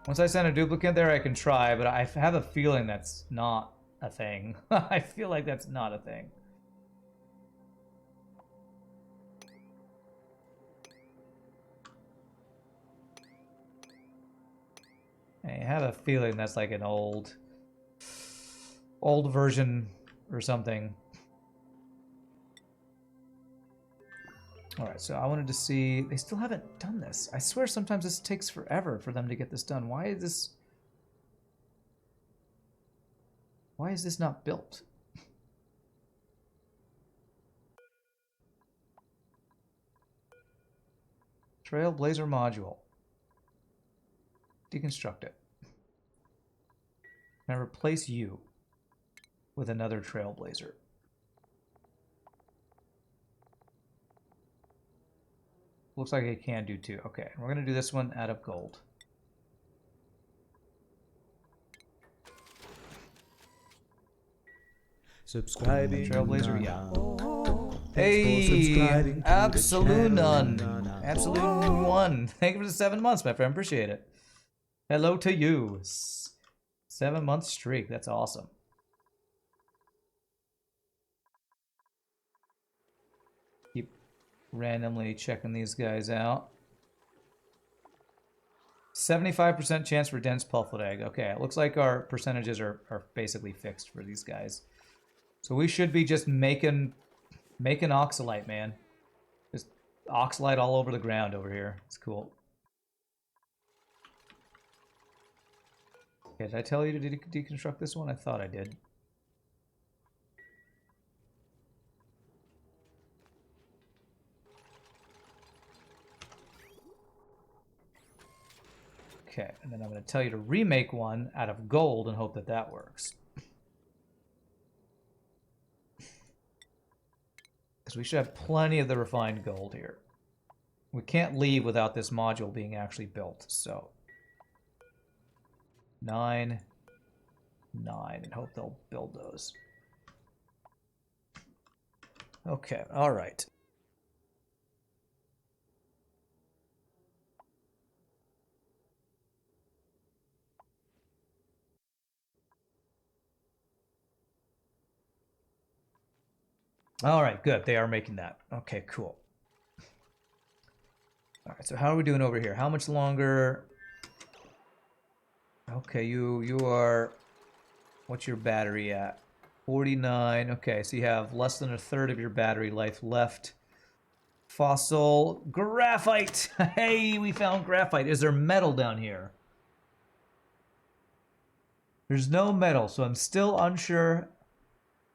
Once I send a duplicate there, I can try, but I have a feeling that's not a thing. I feel like that's not a thing. I have a feeling that's like an old version or something. Alright, so I wanted to see... They still haven't done this. I swear sometimes this takes forever for them to get this done. Why is this... Why is this not built? Trailblazer module. Deconstruct it. Can I replace you with another Trailblazer? Looks like it can do two. Okay, we're going to do this one out of gold. Subscribing Trailblazer, yeah. Hey, absolute none. Absolute one. Thank you for the 7 months, my friend. Appreciate it. Hello to you. 7-month streak. That's awesome. Keep randomly checking these guys out. 75% chance for dense pulpwood egg. Okay, it looks like our percentages are basically fixed for these guys. So we should be just making oxalite, man. Just oxalite all over the ground over here. It's cool. Okay, did I tell you to deconstruct this one? I thought I did. Okay, and then I'm going to tell you to remake one out of gold and hope that that works. Because we should have plenty of the refined gold here. We can't leave without this module being actually built, so... 9, 9, and hope they'll build those. Okay, alright. Alright, good. They are making that. Okay, cool. Alright, so how are we doing over here? How much longer... Okay, you are... What's your battery at? 49. Okay, so you have less than a third of your battery life left. Fossil graphite. Hey, we found graphite. Is there metal down here? There's no metal, so I'm still unsure.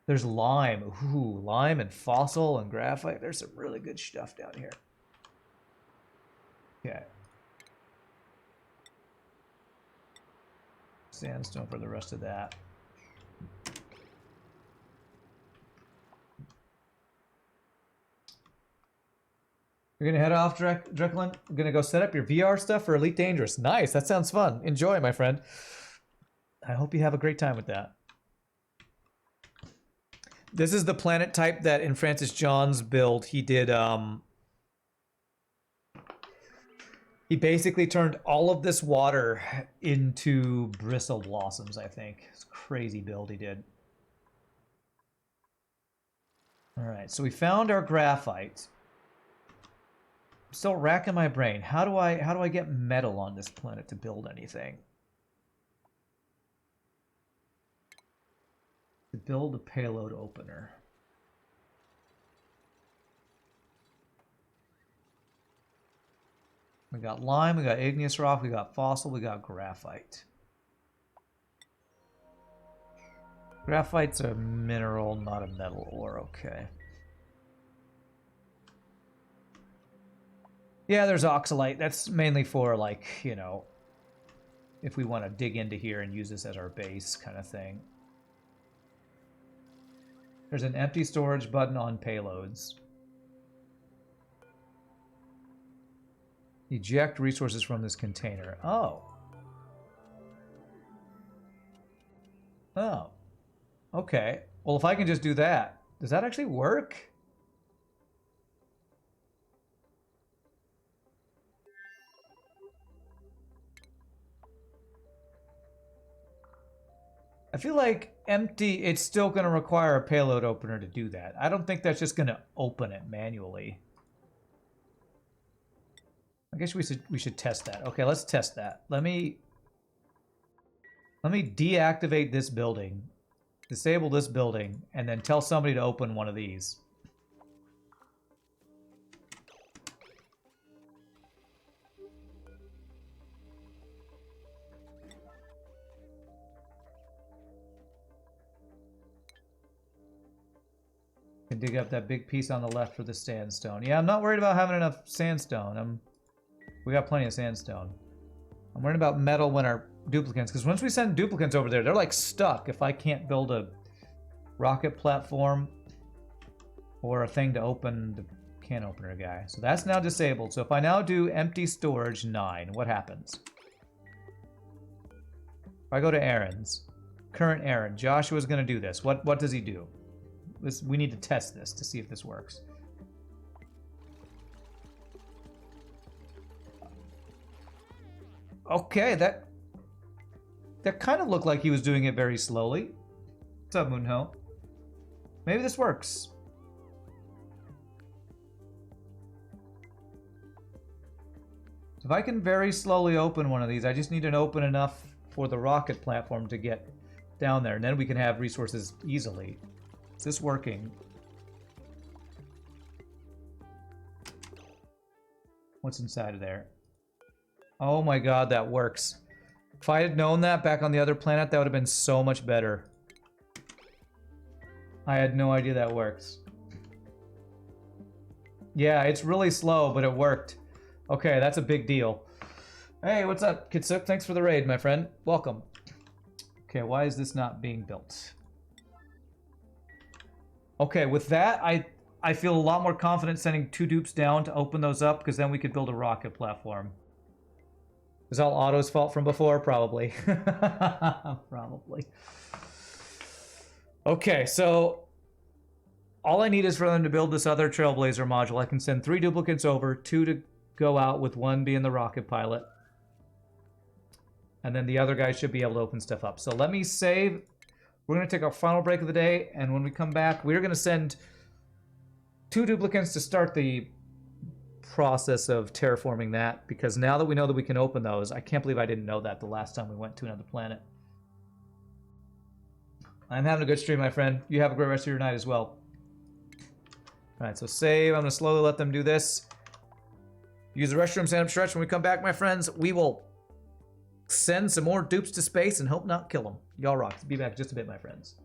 There's lime. Ooh, lime and fossil and graphite. There's some really good stuff down here. Okay. Sandstone for the rest of that. You're gonna head off, Drecklin? I'm gonna go set up your VR stuff for Elite Dangerous. Nice, that sounds fun. Enjoy, my friend. I hope you have a great time with that. This is the planet type that in Francis John's build, he did, he basically turned all of this water into bristle blossoms, I think. It's a crazy build he did. Alright, so we found our graphite. I'm still racking my brain. How do I get metal on this planet to build anything? To build a payload opener. We got lime, we got igneous rock, we got fossil, we got graphite. Graphite's a mineral, not a metal ore, okay. Yeah, there's oxalite. That's mainly for, like, you know, if we want to dig into here and use this as our base kind of thing. There's an empty storage button on payloads. Eject resources from this container. Oh. Oh. Okay. Well, if I can just do that, does that actually work? I feel like empty, it's still going to require a payload opener to do that. I don't think that's just going to open it manually. I guess we should test that. Okay, let's test that. Let me deactivate this building, disable this building, and then tell somebody to open one of these. Can dig up that big piece on the left for the sandstone. Yeah, I'm not worried about having enough sandstone. We got plenty of sandstone. I'm worried about metal when our duplicants, because once we send duplicants over there, they're like stuck if I can't build a rocket platform or a thing to open the can opener guy. So that's now disabled. So if I now do empty storage 9, what happens? If I go to errands, current errand, Joshua's going to do this. What does he do? We need to test this to see if this works. Okay, that kind of looked like he was doing it very slowly. What's up, Moonho? Maybe this works. If I can very slowly open one of these, I just need to open enough for the rocket platform to get down there, and then we can have resources easily. Is this working? What's inside of there? Oh my god, that works. If I had known that back on the other planet, that would have been so much better. I had no idea that works. Yeah, it's really slow, but it worked. Okay, that's a big deal. Hey, what's up, Kitsuk? Thanks for the raid, my friend. Welcome. Okay, why is this not being built? Okay, with that, I feel a lot more confident sending 2 dupes down to open those up, because then we could build a rocket platform. Is all Otto's fault from before? Probably. Probably. Okay, so all I need is for them to build this other Trailblazer module. I can send 3 duplicates over, 2 to go out, with 1 being the rocket pilot. And then the other guy should be able to open stuff up. So let me save. We're going to take our final break of the day, and when we come back, we're going to send 2 duplicates to start the process of terraforming that, because now that we know that we can open those, I can't believe I didn't know that the last time we went to another planet. I'm having a good stream, my friend. You have a great rest of your night as well. Alright, so save. I'm going to slowly let them do this. Use the restroom, stand up, stretch. When we come back, my friends, we will send some more dupes to space and hope not kill them. Y'all rock. Be back just a bit, my friends.